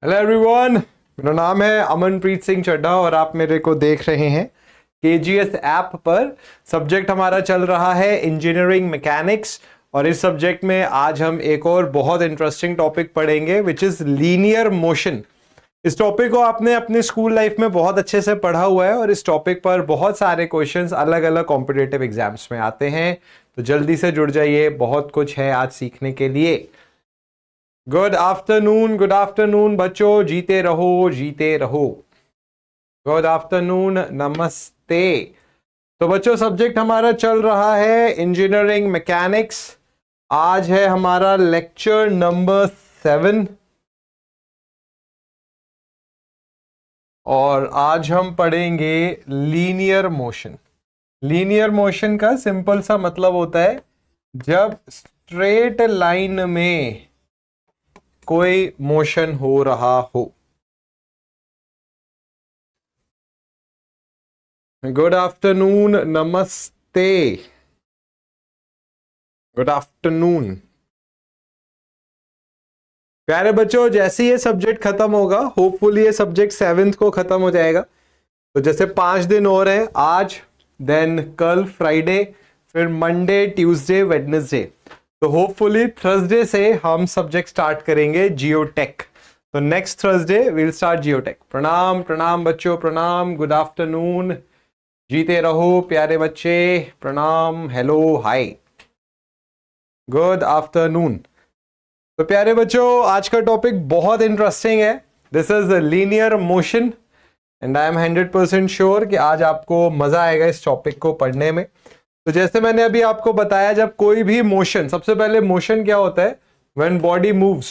Hello everyone, मेरा नाम है अमनप्रीत सिंह चड्ढा और आप मेरे को देख रहे हैं केजीएस ऐप पर। सब्जेक्ट हमारा चल रहा है इंजीनियरिंग मैकेनिक्स और इस सब्जेक्ट में आज हम एक और बहुत इंटरेस्टिंग टॉपिक पढ़ेंगे विच इज लीनियर मोशन। इस टॉपिक को आपने अपने स्कूल लाइफ में बहुत अच्छे से पढ़ा हुआ है और इस टॉपिक पर बहुत सारे क्वेश्चंस अलग अलग कॉम्पिटिटिव एग्जाम्स में आते हैं, तो जल्दी से जुड़ जाइए, बहुत कुछ है आज सीखने के लिए। गुड आफ्टरनून बच्चों, जीते रहो। गुड आफ्टरनून, नमस्ते। तो बच्चों सब्जेक्ट हमारा चल रहा है इंजीनियरिंग मैकेनिक्स। आज है हमारा लेक्चर नंबर 7 और आज हम पढ़ेंगे लीनियर मोशन। लीनियर मोशन का सिंपल सा मतलब होता है जब स्ट्रेट लाइन में कोई मोशन हो रहा हो। गुड आफ्टरनून, नमस्ते। गुड आफ्टरनून प्यारे बच्चों। जैसे ये सब्जेक्ट खत्म होगा, होपफुली ये सब्जेक्ट 7th को खत्म हो जाएगा, तो जैसे 5 दिन और हैं, आज देन कल फ्राइडे, फिर मंडे, ट्यूसडे, वेडनेसडे, तो होपफुली थर्सडे से हम सब्जेक्ट स्टार्ट करेंगे जियोटेक। तो next Thursday will start geotech. प्रणाम बच्चों, प्रणाम। गुड आफ्टरनून, जीते रहो प्यारे बच्चे, प्रणाम, हेलो, हाय, गुड आफ्टरनून। तो प्यारे बच्चों आज का टॉपिक बहुत इंटरेस्टिंग है। This is linear motion and I am 100% sure कि आज आपको मजा आएगा इस टॉपिक को पढ़ने में। तो जैसे मैंने अभी आपको बताया, जब कोई भी मोशन, सबसे पहले मोशन क्या होता है? When body moves,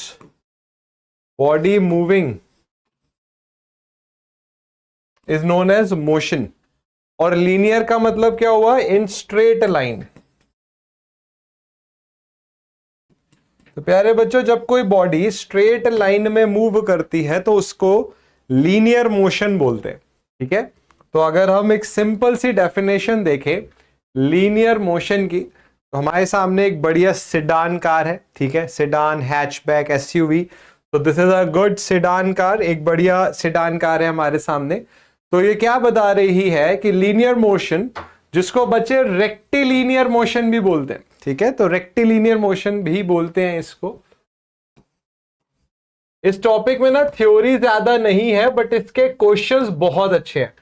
body moving is known as motion. और लीनियर का मतलब क्या हुआ? In straight line. तो प्यारे बच्चों जब कोई बॉडी स्ट्रेट लाइन में मूव करती है तो उसको लीनियर मोशन बोलते हैं, ठीक है। तो अगर हम एक सिंपल सी डेफिनेशन देखें लीनियर मोशन की, तो हमारे सामने एक बढ़िया सेडान कार है, ठीक है, सेडान, हैचबैक, एसयूवी। तो this is a good sedan car, एक बढ़िया सेडान कार है हमारे सामने। तो ये क्या बता रही है कि लीनियर मोशन, जिसको बच्चे रेक्टिलीनियर मोशन भी बोलते हैं, ठीक है, तो रेक्टिलीनियर मोशन भी बोलते हैं इसको। इस टॉपिक में ना थ्योरी ज्यादा नहीं है बट इसके क्वेश्चंस बहुत अच्छे हैं।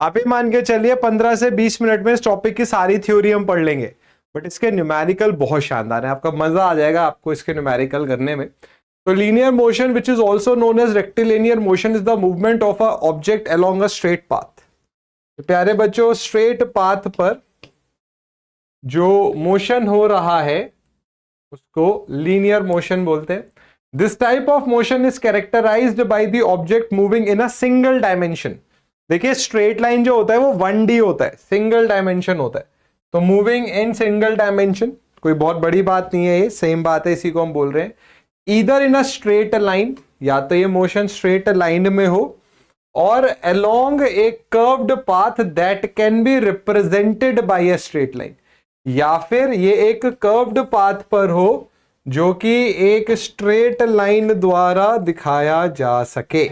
आप ही मान के चलिए 15 से 20 मिनट में इस टॉपिक की सारी थ्योरी हम पढ़ लेंगे, बट इसके न्यूमेरिकल बहुत शानदार है, आपका मजा आ जाएगा आपको इसके न्यूमेरिकल करने में। तो linear motion which is also known as rectilinear motion is the movement of a object along a straight path. तो प्यारे बच्चों स्ट्रेट पाथ पर जो मोशन हो रहा है उसको लीनियर मोशन बोलते हैं। This type of motion is characterised by the object moving in a single dimension. देखिए स्ट्रेट लाइन जो होता है वो 1D होता है, सिंगल डायमेंशन होता है। तो मूविंग इन सिंगल डायमेंशन कोई बहुत बड़ी बात नहीं है, ये सेम बात है, इसी को हम बोल रहे हैं। Either in a straight line, या तो ये मोशन स्ट्रेट लाइन में हो, और along A curved path that can be represented by a straight line, या फिर ये एक कर्व्ड पाथ पर हो जो कि एक स्ट्रेट लाइन द्वारा दिखाया जा सके।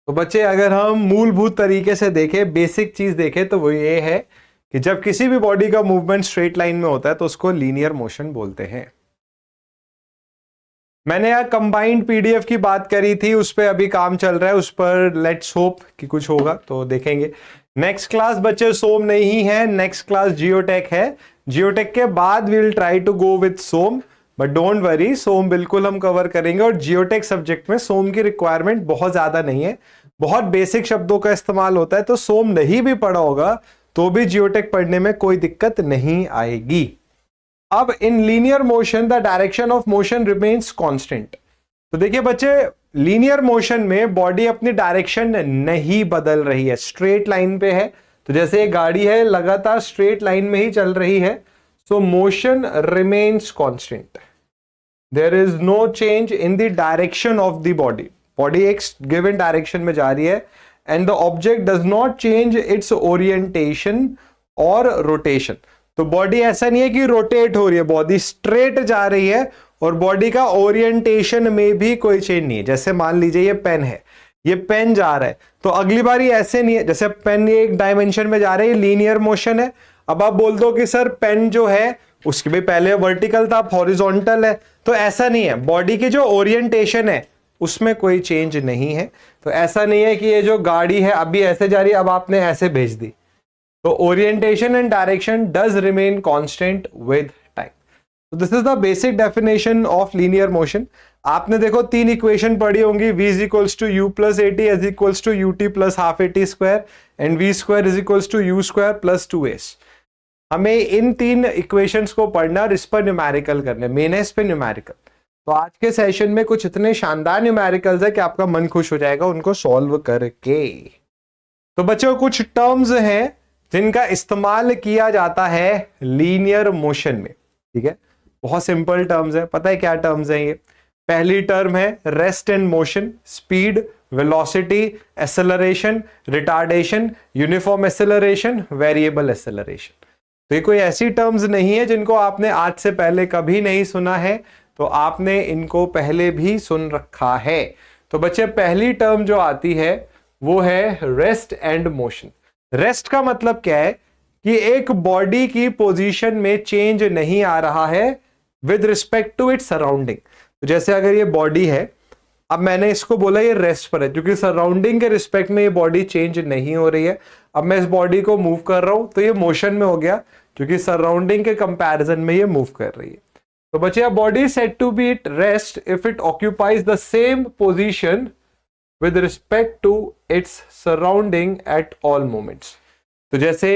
तो बच्चे अगर हम मूलभूत तरीके से देखें, बेसिक चीज देखें, तो वो ये है कि जब किसी भी बॉडी का मूवमेंट स्ट्रेट लाइन में होता है तो उसको लीनियर मोशन बोलते हैं। मैंने यार कंबाइंड पीडीएफ की बात करी थी, उस पर अभी काम चल रहा है, उस पर लेट्स होप कि कुछ होगा तो देखेंगे। नेक्स्ट क्लास बच्चे सोम नहीं है, नेक्स्ट क्लास जियोटेक है। जियोटेक के बाद we will try to go with SOM, but don't worry, SOM बिल्कुल हम कवर करेंगे। और जियोटेक सब्जेक्ट में सोम की रिक्वायरमेंट बहुत ज्यादा नहीं है, बहुत बेसिक शब्दों का इस्तेमाल होता है, तो सोम नहीं भी पढ़ा होगा तो भी जियोटेक पढ़ने में कोई दिक्कत नहीं आएगी। अब in linear motion the direction of motion remains constant. तो देखिए बच्चे लीनियर मोशन में बॉडी अपनी डायरेक्शन नहीं बदल रही है, स्ट्रेट लाइन पे है। तो जैसे एक गाड़ी है लगातार स्ट्रेट लाइन में ही चल रही है, so motion remains constant, there is no change in the direction of the body. Body एक गिवन डायरेक्शन में जा रही है and the object does not change its orientation और रोटेशन। तो बॉडी ऐसा नहीं है कि रोटेट हो रही है, बॉडी स्ट्रेट जा रही है और बॉडी का ओरिएंटेशन में भी कोई चेंज नहीं है। जैसे मान लीजिए ये पेन है, ये पेन जा रहा है, तो अगली बार ये ऐसे नहीं है, जैसे पेन ये एक डायमेंशन में जा रहा है, ये लीनियर मोशन है। अब आप बोल दो कि सर पेन जो है उसके भी पहले वर्टिकल था, अब हॉरिजॉन्टल है, तो ऐसा नहीं है। बॉडी की जो ओरिएंटेशन है उसमें कोई चेंज नहीं है। तो ऐसा नहीं है कि ये जो गाड़ी है अभी ऐसे जा रही है, अब आपने ऐसे भेज दी। तो orientation and direction does remain constant with time. तो this is the basic definition of linear motion. आपने देखो 3 इक्वेशन पढ़ी होंगी, v is equals to u plus a t is equals to u t plus half a t square and v square is equals to u square plus 2s। हमें इन 3 equations को पढ़ना और इस पर न्यूमेरिकल करने, मेनस पे न्यूमेरिकल। तो आज के सेशन में कुछ इतने शानदार न्यूमेरिकल्स है कि आपका मन खुश हो जाएगा उनको सॉल्व करके। तो बच्चों कुछ टर्म्स हैं जिनका इस्तेमाल किया जाता है लीनियर मोशन में, ठीक है। बहुत सिंपल टर्म्स है, पता है क्या टर्म्स हैं ये। पहली टर्म है rest and motion, speed, velocity, acceleration, retardation, uniform acceleration, variable acceleration. तो ये कोई ऐसी टर्म्स नहीं है जिनको आपने आज से पहले कभी नहीं सुना है, तो आपने इनको पहले भी सुन रखा है। तो बच्चे पहली टर्म जो आती है वो है रेस्ट एंड मोशन। रेस्ट का मतलब क्या है कि एक बॉडी की पोजीशन में चेंज नहीं आ रहा है with respect to its surrounding. तो जैसे अगर ये बॉडी है, अब मैंने इसको बोला ये रेस्ट पर है क्योंकि सराउंडिंग के रिस्पेक्ट में ये बॉडी चेंज नहीं हो रही है। अब मैं इस बॉडी को मूव कर रहा हूं तो ये मोशन में हो गया क्योंकि सराउंडिंग के कंपैरिजन में ये मूव कर रही है। तो बच्चे body said to be it rest if it occupies the same position with respect to its surrounding at all moments. तो जैसे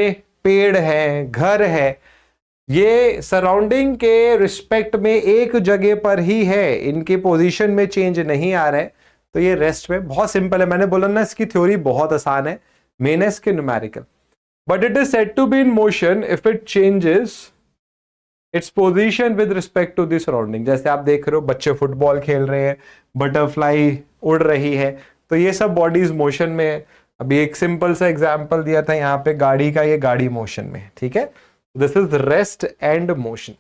पेड़ है, घर है, ये सराउंडिंग के रिस्पेक्ट में एक जगह पर ही है, इनके पोजीशन में चेंज नहीं आ रहा है, तो ये रेस्ट में। बहुत सिंपल है, मैंने बोला ना इसकी थ्योरी बहुत आसान है, मेनस के numerical. But it is said to be in motion if it changes its position with respect to the surrounding. जैसे आप देख रहे हो बच्चे फुटबॉल खेल रहे हैं, बटरफ्लाई उड़ रही है, तो ये सब बॉडीज मोशन में है। अभी एक सिंपल सा एग्जांपल दिया था यहाँ पे गाड़ी का, ये गाड़ी मोशन में है, ठीक है। This is rest and motion.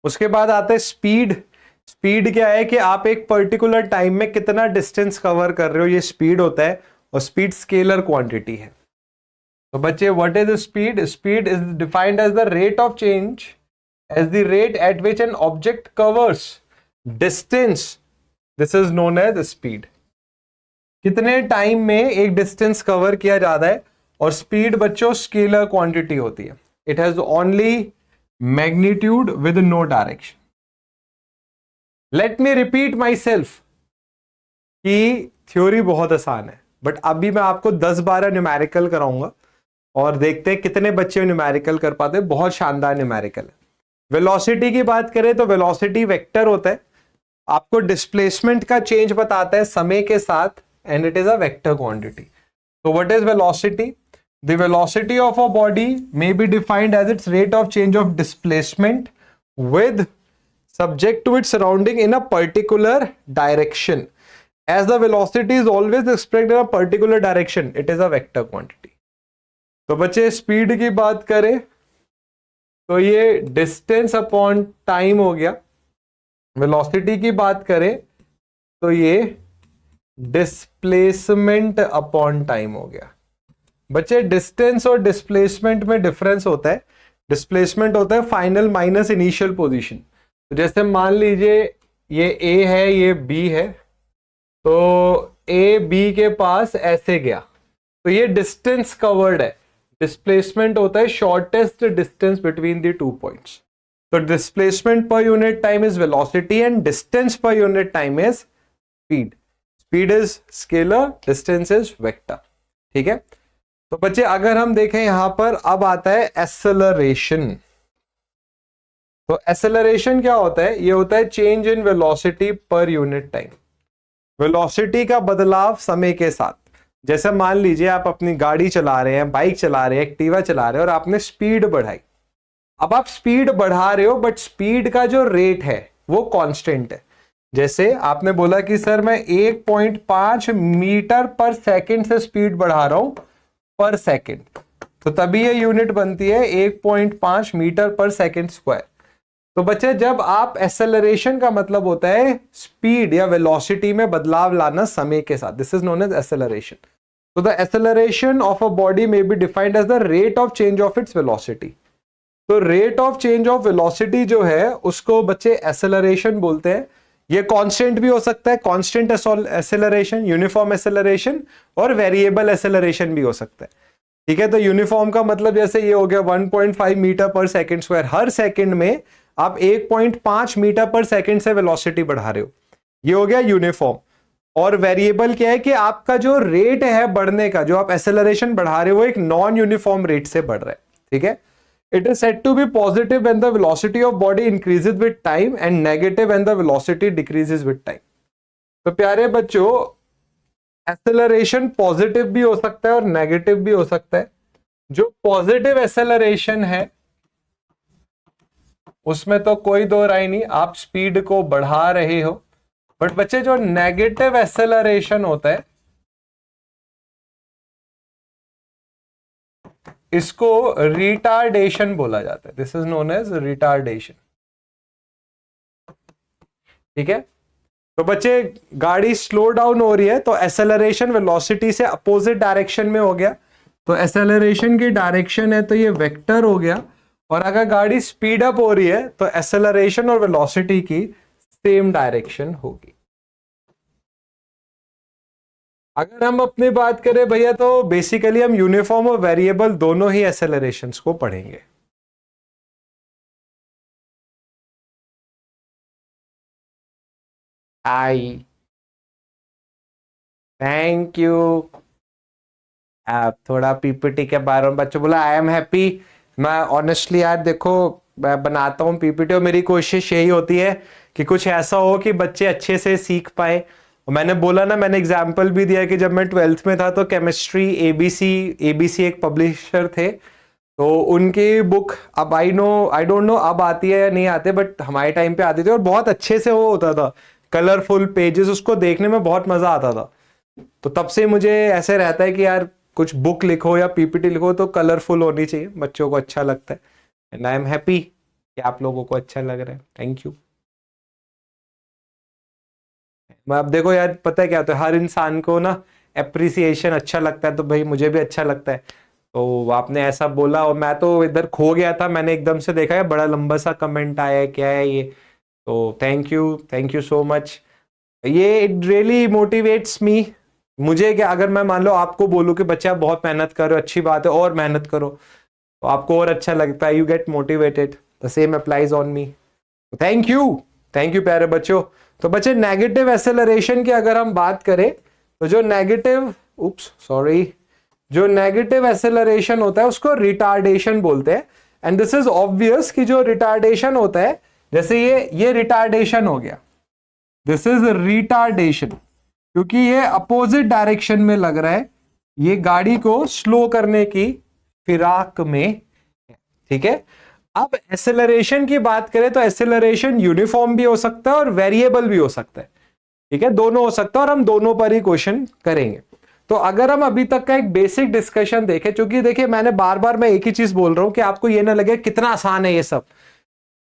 उसके बाद आता है स्पीड। स्पीड क्या है कि आप एक पर्टिकुलर टाइम में कितना डिस्टेंस कवर कर रहे हो, ये स्पीड होता है, और स्पीड स्केलर क्वांटिटी है। तो बच्चे what is speed? Speed is defined as the rate of change as the rate at which an object covers distance, this is known as speed. कितने टाइम में एक डिस्टेंस कवर किया जाता है, और स्पीड बच्चों स्केलर क्वांटिटी होती है। It has only magnitude with no direction. Let me repeat myself कि थ्योरी बहुत आसान है, बट अभी मैं आपको 10-12 न्यूमेरिकल कराऊंगा और देखते हैं कितने बच्चे न्यूमेरिकल कर पाते हैं। बहुत शानदार न्यूमेरिकल है। वेलोसिटी की बात करें तो वेलोसिटी वेक्टर होता है, आपको डिस्प्लेसमेंट का चेंज बताता है समय के साथ, and it is a vector quantity. So what is velocity? The velocity of a body may be defined as its rate of change of displacement with subject to its surrounding in a particular direction. As the velocity is always expressed in a particular direction, it is a vector quantity. तो बच्चे speed की बात करें तो ये distance upon time हो गया। Velocity की बात करें तो ये डिस्प्लेसमेंट अपॉन टाइम हो गया। बच्चे डिस्टेंस और डिस्प्लेसमेंट में डिफरेंस होता है। डिस्प्लेसमेंट होता है फाइनल माइनस इनिशियल पोजीशन। तो जैसे मान लीजिए ये ए है, ये बी है, तो ए बी के पास ऐसे गया, तो ये डिस्टेंस कवर्ड है। डिस्प्लेसमेंट होता है shortest distance between the 2 points. तो displacement per unit time is velocity and distance per unit time is speed. Speed is scalar, distance is vector, ठीक है। तो बच्चे अगर हम देखें यहां पर, अब आता है एक्सेलरेशन। तो एक्सेलरेशन क्या होता है? ये होता है चेंज इन वेलोसिटी पर यूनिट टाइम। वेलोसिटी का बदलाव समय के साथ। जैसे मान लीजिए आप अपनी गाड़ी चला रहे हैं, बाइक चला रहे हैं, एक्टिवा चला रहे हैं, और आपने स्पीड बढ़ाई। अब आप स्पीड बढ़ा रहे हो, बट स्पीड का जो रेट है वो कांस्टेंट है। जैसे आपने बोला कि सर मैं 1.5 मीटर पर सेकंड से स्पीड बढ़ा रहा हूं पर सेकंड, तो तभी ये यूनिट बनती है 1.5 मीटर पर सेकंड स्क्वायर। तो बच्चे जब आप एक्सेलरेशन का मतलब होता है स्पीड या वेलोसिटी में बदलाव लाना समय के साथ, this is known as acceleration. तो the acceleration of a body may be defined as the rate of change of its velocity. तो rate of change of velocity जो है उसको बच्चे एक्सेलरेशन बोलते हैं। ये कांस्टेंट भी हो सकता है, कांस्टेंट एक्सेलरेशन, यूनिफॉर्म एक्सेलरेशन, और वेरिएबल एक्सेलरेशन भी हो सकता है। ठीक है, तो यूनिफॉर्म का मतलब जैसे ये हो गया 1.5 मीटर पर सेकंड स्क्वायर, हर सेकंड में आप 1.5 मीटर पर सेकंड से वेलोसिटी बढ़ा रहे हो, ये हो गया यूनिफॉर्म। और वेरिएबल क्या है कि आपका जो रेट है बढ़ने का, जो आप एक्सेलरेशन बढ़ा रहे हो, वो एक नॉन यूनिफॉर्म रेट से बढ़ रहा है। ठीक है, it is said to be positive when the velocity of body increases with time and negative when the velocity decreases with time। तो प्यारे बच्चों, एक्सेलरेशन पॉजिटिव भी हो सकता है और नेगेटिव भी हो सकता है। जो पॉजिटिव एक्सेलरेशन है उसमें तो कोई दो राय नहीं, आप स्पीड को बढ़ा रहे हो। बट बच्चे जो नेगेटिव एक्सेलरेशन होता है इसको रिटार्डेशन बोला जाता है, this is known as retardation. ठीक है, तो बच्चे गाड़ी स्लो डाउन हो रही है तो एक्सेलरेशन वेलोसिटी से अपोजिट डायरेक्शन में हो गया, तो एक्सेलरेशन की डायरेक्शन है तो ये वेक्टर हो गया। और अगर गाड़ी स्पीड अप हो रही है तो एक्सेलरेशन और वेलोसिटी की सेम डायरेक्शन होगी। अगर हम अपनी बात करें भैया तो बेसिकली हम यूनिफॉर्म और वेरिएबल दोनों ही एक्सेलरेशंस को पढ़ेंगे। आई थैंक यू। आप थोड़ा पीपीटी के बारे में बच्चों बोला आई एम हैप्पी। मैं ऑनेस्टली यार देखो, मैं बनाता हूँ पीपीटी और मेरी कोशिश यही होती है कि कुछ ऐसा हो कि बच्चे अच्छे से सीख पाए। और मैंने बोला ना, मैंने एग्जाम्पल भी दिया कि जब मैं 12th में था तो केमिस्ट्री एबीसी एक पब्लिशर थे, तो उनकी बुक अब आई डोंट नो अब आती है या नहीं आते, बट हमारे टाइम पे आती थी और बहुत अच्छे से वो होता था, कलरफुल पेजेस, उसको देखने में बहुत मजा आता था। तो तब से मुझे ऐसे रहता है कि यार कुछ बुक लिखो या पीपीटी लिखो तो कलरफुल होनी चाहिए, बच्चों को अच्छा लगता है। एंड आई एम हैप्पी कि आप लोगों को अच्छा लग रहा है, थैंक यू। अब देखो यार, पता है क्या होता है, हर इंसान को ना एप्रिसिएशन अच्छा लगता है, तो भाई मुझे भी अच्छा लगता है। तो आपने ऐसा बोला और मैं तो इधर खो गया था, मैंने एकदम से देखा है बड़ा लंबा सा कमेंट आया है, क्या है ये। तो थैंक यू सो मच। ये इट रियली मोटिवेट्स मी। मुझे क्या, अगर मैं मान लो आपको बोलूं कि बच्चे आप बहुत मेहनत करो, अच्छी बात है, और मेहनत करो, तो आपको और अच्छा लगता है, you get motivated. The same applies on me. Thank you प्यारे बच्चों। तो बच्चे नेगेटिव एक्सेलरेशन की अगर हम बात करें तो जो नेगेटिव एक्सेलरेशन होता है उसको रिटार्डेशन बोलते हैं। एंड दिस इज ऑब्वियस कि जो रिटार्डेशन होता है, जैसे ये रिटार्डेशन हो गया, दिस इज रिटार्डेशन, क्योंकि ये अपोजिट डायरेक्शन में लग रहा है, ये गाड़ी को स्लो करने की फिराक में। ठीक है, अब एक्सेलरेशन की बात करें तो एक्सेलरेशन यूनिफॉर्म भी हो सकता है और वेरिएबल भी हो सकता है। ठीक है, दोनों हो सकता है और हम दोनों पर ही क्वेश्चन करेंगे। तो अगर हम अभी तक का एक बेसिक डिस्कशन देखें, क्योंकि देखिए मैंने बार बार मैं एक ही चीज बोल रहा हूं कि आपको ये ना लगे कितना आसान है ये सब,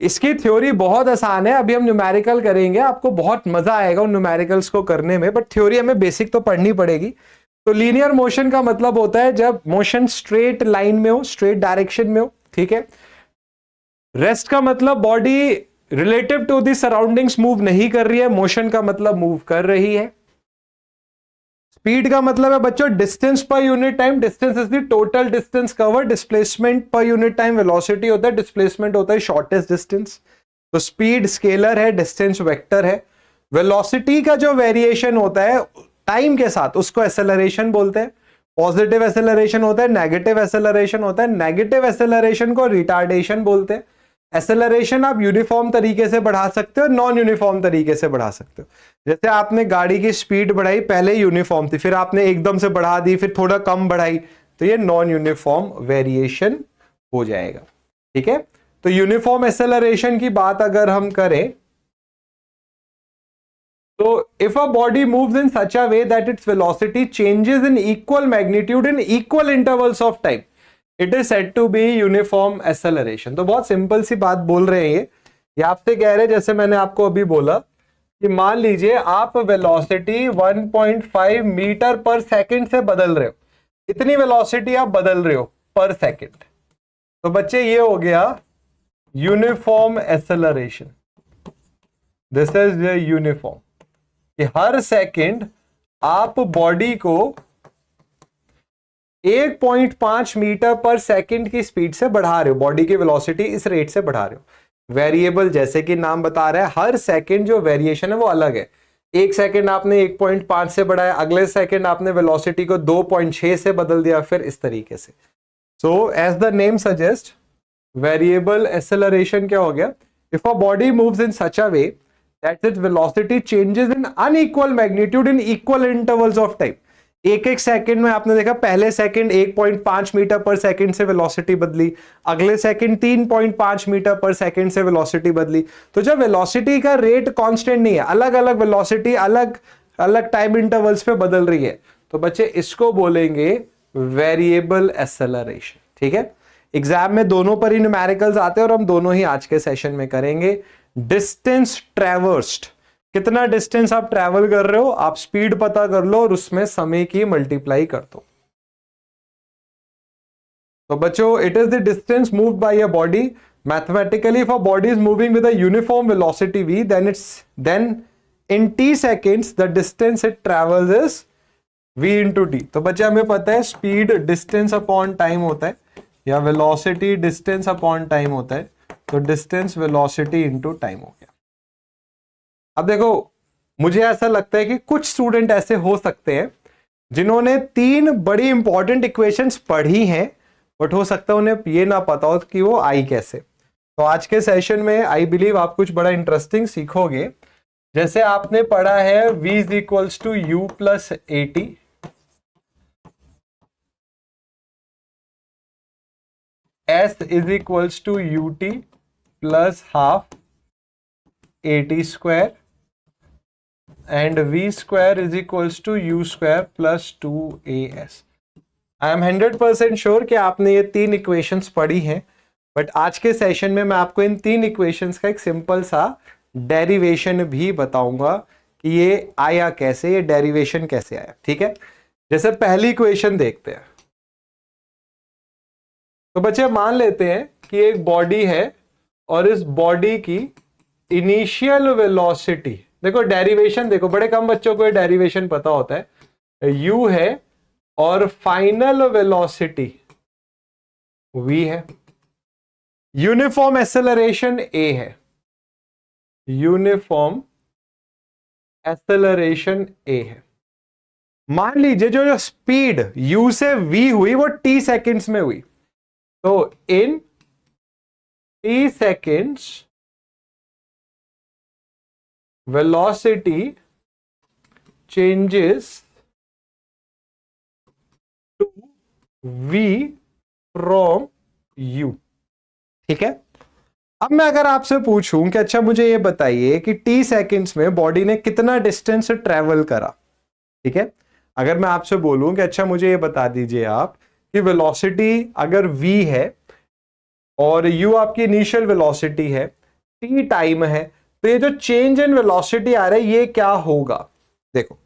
इसकी थ्योरी बहुत आसान है। अभी हम न्यूमेरिकल करेंगे, आपको बहुत मजा आएगा उन न्यूमेरिकल्स को करने में, बट थ्योरी हमें बेसिक तो पढ़नी पड़ेगी। तो लीनियर मोशन का मतलब होता है जब मोशन स्ट्रेट लाइन में हो, स्ट्रेट डायरेक्शन में हो। ठीक है, रेस्ट का मतलब body relative to the surroundings move नहीं कर रही है, मोशन का मतलब मूव कर रही है। स्पीड का मतलब है बच्चों distance per unit time, distance is the total distance cover, displacement per unit time velocity होता है, डिस्प्लेसमेंट होता है शॉर्टेस्ट डिस्टेंस। तो स्पीड स्केलर है, डिस्टेंस वेक्टर है। वेलोसिटी का जो वेरिएशन होता है टाइम के साथ उसको एक्सेलरेशन बोलते हैं। पॉजिटिव एक्सेलरेशन होता है, नेगेटिव एक्सेलरेशन होता है। नेगेटिव एक्सेलरेशन को रिटार्डेशन बोलते हैं। एक्सेलरेशन आप यूनिफॉर्म तरीके से बढ़ा सकते हो, नॉन यूनिफॉर्म तरीके से बढ़ा सकते हो। जैसे आपने गाड़ी की स्पीड बढ़ाई, पहले यूनिफॉर्म थी, फिर आपने एकदम से बढ़ा दी, फिर थोड़ा कम बढ़ाई, तो ये नॉन यूनिफॉर्म वेरिएशन हो जाएगा। ठीक है, तो यूनिफॉर्म एक्सेलरेशन की बात अगर हम करें तो if a body moves in such a way that its velocity changes in equal magnitude in equal intervals of time, it is said to be uniform acceleration। तो बहुत सिंपल सी बात बोल रहे हैं ये ये आपसे कह रहे, जैसे मैंने आपको अभी बोला कि मान लीजिए आप वेलोसिटी 1.5 मीटर पर सेकंड से बदल रहे हो, इतनी वेलोसिटी आप बदल रहे हो पर सेकंड, तो बच्चे ये हो गया uniform acceleration. This is uniform, कि हर सेकंड आप बॉडी को 1.5 मीटर पर सेकंड की स्पीड से बढ़ा रहे हो, बॉडी की वेलोसिटी इस रेट से बढ़ा रहे हो। वेरिएबल जैसे कि नाम बता रहा है, हर सेकंड जो वेरिएशन है वो अलग है। एक सेकंड आपने 1.5 से बढ़ाया, अगले सेकंड आपने वेलोसिटी को 2.6 से बदल दिया, फिर इस तरीके से। So as the name suggest, variable acceleration क्या हो गया? If a body moves in such a way that its velocity changes in unequal magnitude in equal intervals of time. एक एक सेकंड में आपने देखा, पहले सेकंड 1.5 मीटर पर सेकंड से वेलोसिटी बदली, अगले सेकंड 3.5 मीटर पर सेकंड से वेलोसिटी बदली। तो जब वेलोसिटी का रेट कांस्टेंट नहीं है, अलग अलग वेलोसिटी अलग अलग टाइम इंटरवल्स पे बदल रही है, तो बच्चे इसको बोलेंगे वेरिएबल एक्सेलरेशन। ठीक है, एग्जाम में दोनों पर ही न्यूमेरिकल्स आते हैं और हम दोनों ही आज के सेशन में करेंगे। डिस्टेंस ट्रैवर्स्ड, कितना डिस्टेंस आप ट्रैवल कर रहे हो, आप स्पीड पता कर लो और उसमें समय की मल्टीप्लाई कर दो। तो बच्चों, it is the distance moved by a body mathematically. If a body is moving with a uniform velocity v, then in t seconds the distance it travels is v into t। तो बच्चे हमें पता है speed distance upon time होता है, या velocity distance upon time होता है, तो डिस्टेंस वेलोसिटी इंटू टाइम हो गया। अब देखो, मुझे ऐसा लगता है कि कुछ स्टूडेंट ऐसे हो सकते हैं जिन्होंने 3 बड़ी इंपॉर्टेंट इक्वेशंस पढ़ी हैं, बट हो सकता है उन्हें ये ना पता हो कि वो आई कैसे। तो आज के सेशन में आई बिलीव आप कुछ बड़ा इंटरेस्टिंग सीखोगे। जैसे आपने पढ़ा है v is equals to u plus a t, s is equals to u t plus half a t square, and v square is equals to u square plus 2as। I am 100% sure कि आपने ये 3 equations पढ़ी हैं, but आज के session में मैं आपको इन 3 इक्वेशंस का एक सिंपल सा डेरिवेशन भी बताऊंगा कि ये आया कैसे, ये डेरिवेशन कैसे आया। ठीक है, जैसे पहली इक्वेशन देखते हैं। तो बच्चे मान लेते हैं कि एक बॉडी है और इस बॉडी की इनिशियल वेलोसिटी, देखो डेरिवेशन देखो, बड़े कम बच्चों को डेरिवेशन पता होता है। u है और फाइनल वेलोसिटी v है, यूनिफॉर्म एक्सेलरेशन a है, यूनिफॉर्म एक्सेलरेशन a है। मान लीजिए जो स्पीड u से v हुई वो t सेकेंड्स में हुई, तो इन t seconds velocity changes to v from u। ठीक है, अब मैं अगर आपसे पूछूं कि अच्छा मुझे ये बताइए कि t सेकेंड्स में बॉडी ने कितना डिस्टेंस ट्रेवल करा। ठीक है, अगर मैं आपसे बोलूं कि अच्छा मुझे ये बता दीजिए आप कि वेलोसिटी अगर v है और u आपकी इनिशियल वेलोसिटी है, t टाइम है, तो ये जो चेंज इन वेलोसिटी आ रहा है ये क्या होगा। देखो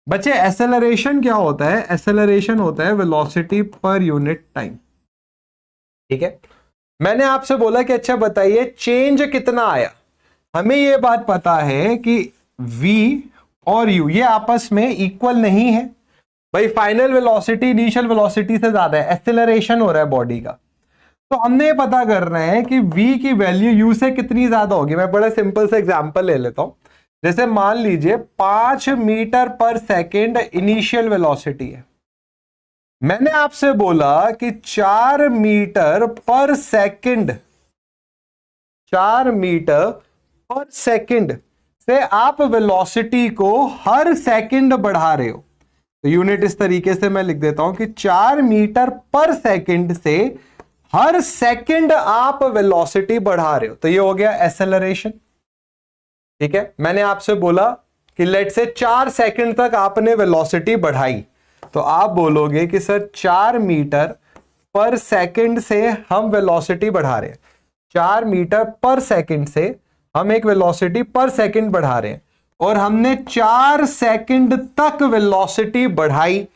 बच्चे, एक्सेलरेशन क्या होता है? एक्सेलरेशन होता है वेलोसिटी पर यूनिट टाइम। ठीक है, मैंने आपसे बोला कि अच्छा बताइए चेंज कितना आया। हमें ये बात पता है कि v और u ये आपस में इक्वल नहीं है भाई, फाइनल वेलोसिटी इनिशियल वेलोसिटी से ज्यादा है, एक्सेलरेशन हो रहा है बॉडी का। तो हमने पता करना है कि v की वैल्यू u से कितनी ज्यादा होगी। मैं बड़ा सिंपल सा एग्जांपल ले लेता हूं। जैसे मान लीजिए 5 metre per second initial velocity है, मैंने आपसे बोला कि 4 metre per second, 4 metre per second से आप वेलोसिटी को हर सेकंड बढ़ा रहे हो। तो यूनिट इस तरीके से मैं लिख देता हूं कि 4 मीटर पर सेकंड से हर सेकंड आप वेलोसिटी बढ़ा रहे हो, तो ये हो गया एक्सेलरेशन। ठीक है, मैंने आपसे बोला कि लेट से 4 सेकंड तक आपने वेलोसिटी बढ़ाई, तो आप बोलोगे कि सर 4 मीटर पर सेकंड से हम वेलोसिटी बढ़ा रहे हैं, 4 मीटर पर सेकंड से हम एक वेलोसिटी पर सेकंड बढ़ा रहे हैं और हमने 4 सेकंड तक वेलोसिटी बढ़ाई,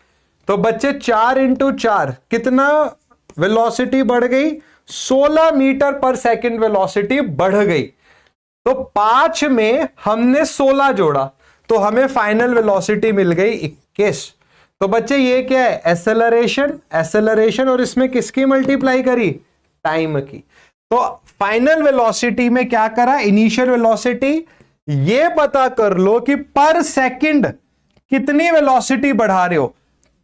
तो बच्चे 4 इंटू 4 कितना वेलोसिटी बढ़ गई? 16 मीटर पर सेकंड वेलोसिटी बढ़ गई। तो 5 में हमने 16 जोड़ा तो हमें फाइनल वेलोसिटी मिल गई 21। तो बच्चे ये क्या है? एसेलरेशन, एसेलरेशन, और इसमें किसकी मल्टीप्लाई करी? टाइम की। तो फाइनल वेलोसिटी में क्या करा? इनिशियल वेलोसिटी, ये पता कर लो कि पर सेकंड कितनी वेलोसिटी बढ़ा रहे हो,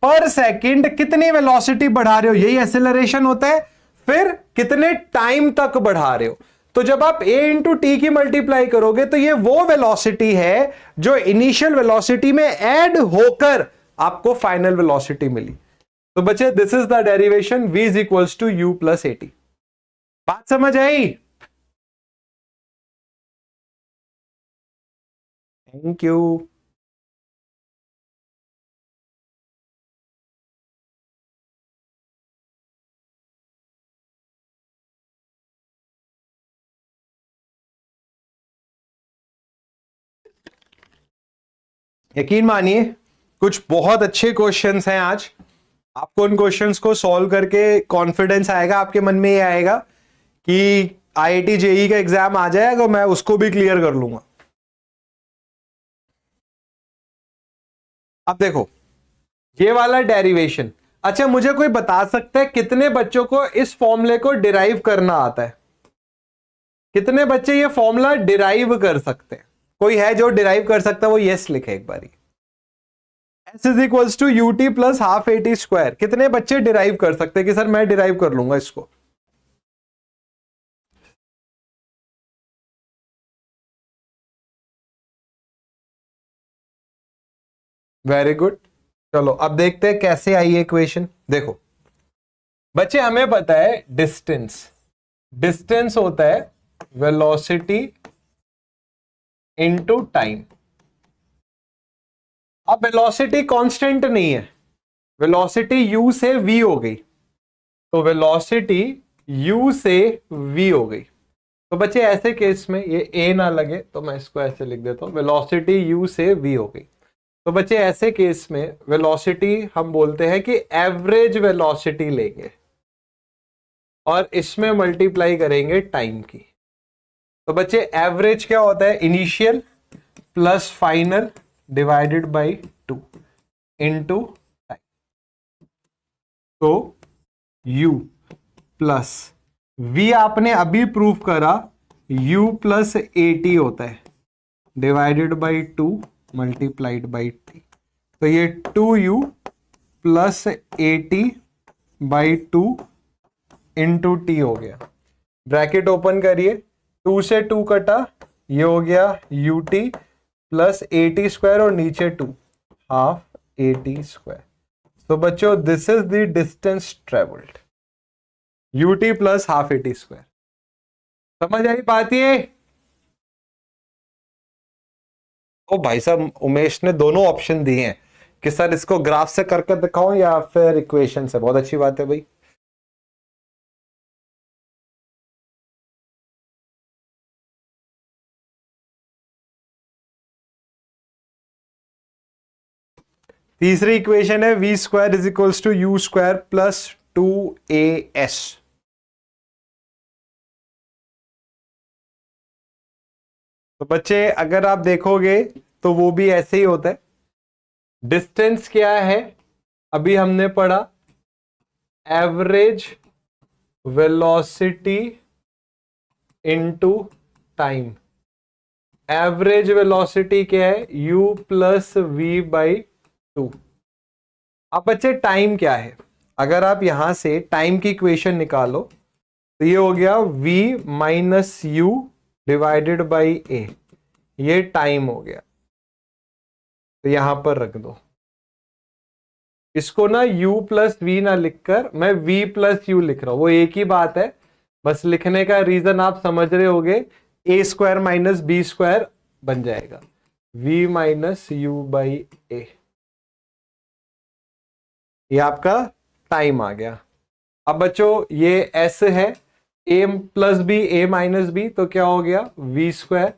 पर सेकंड कितनी वेलोसिटी बढ़ा रहे हो, यही एसेलरेशन होता है। फिर कितने टाइम तक बढ़ा रहे हो। तो जब आप a इंटू टी की मल्टीप्लाई करोगे तो ये वो वेलोसिटी है जो इनिशियल वेलोसिटी में ऐड होकर आपको फाइनल वेलोसिटी मिली। तो बच्चे this is the derivation v is equals to u plus at। बात समझ आई? Thank you. यकीन मानिए कुछ बहुत अच्छे क्वेश्चंस हैं आज। आपको उन क्वेश्चंस को सॉल्व करके कॉन्फिडेंस आएगा, आपके मन में ये आएगा कि आईआईटी जेई का एग्जाम आ जाएगा, मैं उसको भी क्लियर कर लूंगा। अब देखो ये वाला डेरिवेशन, अच्छा मुझे कोई बता सकता है कितने बच्चों को इस फॉर्मूले को डिराइव करना आता है? कितने बच्चे ये फॉर्मूला डिराइव कर सकते हैं? कोई है जो डिराइव कर सकता है? वो यस लिखे एक बारी। s is equals to u t plus half a t square. कितने बच्चे डिराइव कर सकते हैं कि सर मैं डिराइव कर लूंगा इसको? Very good. चलो अब देखते हैं कैसे आई है इक्वेशन। देखो बच्चे हमें पता है डिस्टेंस, डिस्टेंस होता है वेलोसिटी इनटू टाइम। अब वेलोसिटी कांस्टेंट नहीं है, वेलोसिटी u से v हो गई, तो वेलोसिटी u से v हो गई। तो बच्चे ऐसे केस में ये a ना लगे तो मैं इसको ऐसे लिख देता हूं, वेलोसिटी u से v हो गई। तो बच्चे ऐसे केस में वेलोसिटी हम बोलते हैं कि एवरेज वेलोसिटी लेंगे और इसमें मल्टीप्लाई करेंगे टाइम की। तो बच्चे एवरेज क्या होता है? Initial plus final divided by 2 into time. तो u प्लस v आपने अभी प्रूव करा u प्लस at होता है divided by 2 multiplied by T. तो ये 2u plus at by 2 into T हो गया। ब्रैकेट ओपन करिए, 2 से 2 कटा, ये हो गया ut प्लस at स्क्वायर और नीचे 2 हाफ at स्क्वायर। तो बच्चों this is the distance travelled, ut plus half at square. समझ आई बात ये? ओ भाई साहब उमेश ने दोनों ऑप्शन दिए हैं कि सर इसको ग्राफ से करके दिखाओ या फिर इक्वेशन से। बहुत अच्छी बात है भाई। तीसरी इक्वेशन है v square is equals to u square plus 2as। तो बच्चे अगर आप देखोगे तो वो भी ऐसे ही होता है। डिस्टेंस क्या है अभी हमने पढ़ा? Average velocity into time. Average velocity क्या है? u plus v by 2। अब बच्चे टाइम क्या है? अगर आप यहां से टाइम की इक्वेशन निकालो तो ये हो गया v minus u divided by a, ये टाइम हो गया। तो यहां पर रख दो इसको ना u प्लस वी ना लिखकर मैं v प्लस यू लिख रहा हूं, वो एक ही बात है। बस लिखने का रीजन आप समझ रहे होगे, ए स्क्वायर माइनस बी स्क्वायर बन जाएगा v minus you by a. ये आपका टाइम आ गया। अब बच्चों ये s है a plus b a minus b, तो क्या हो गया v square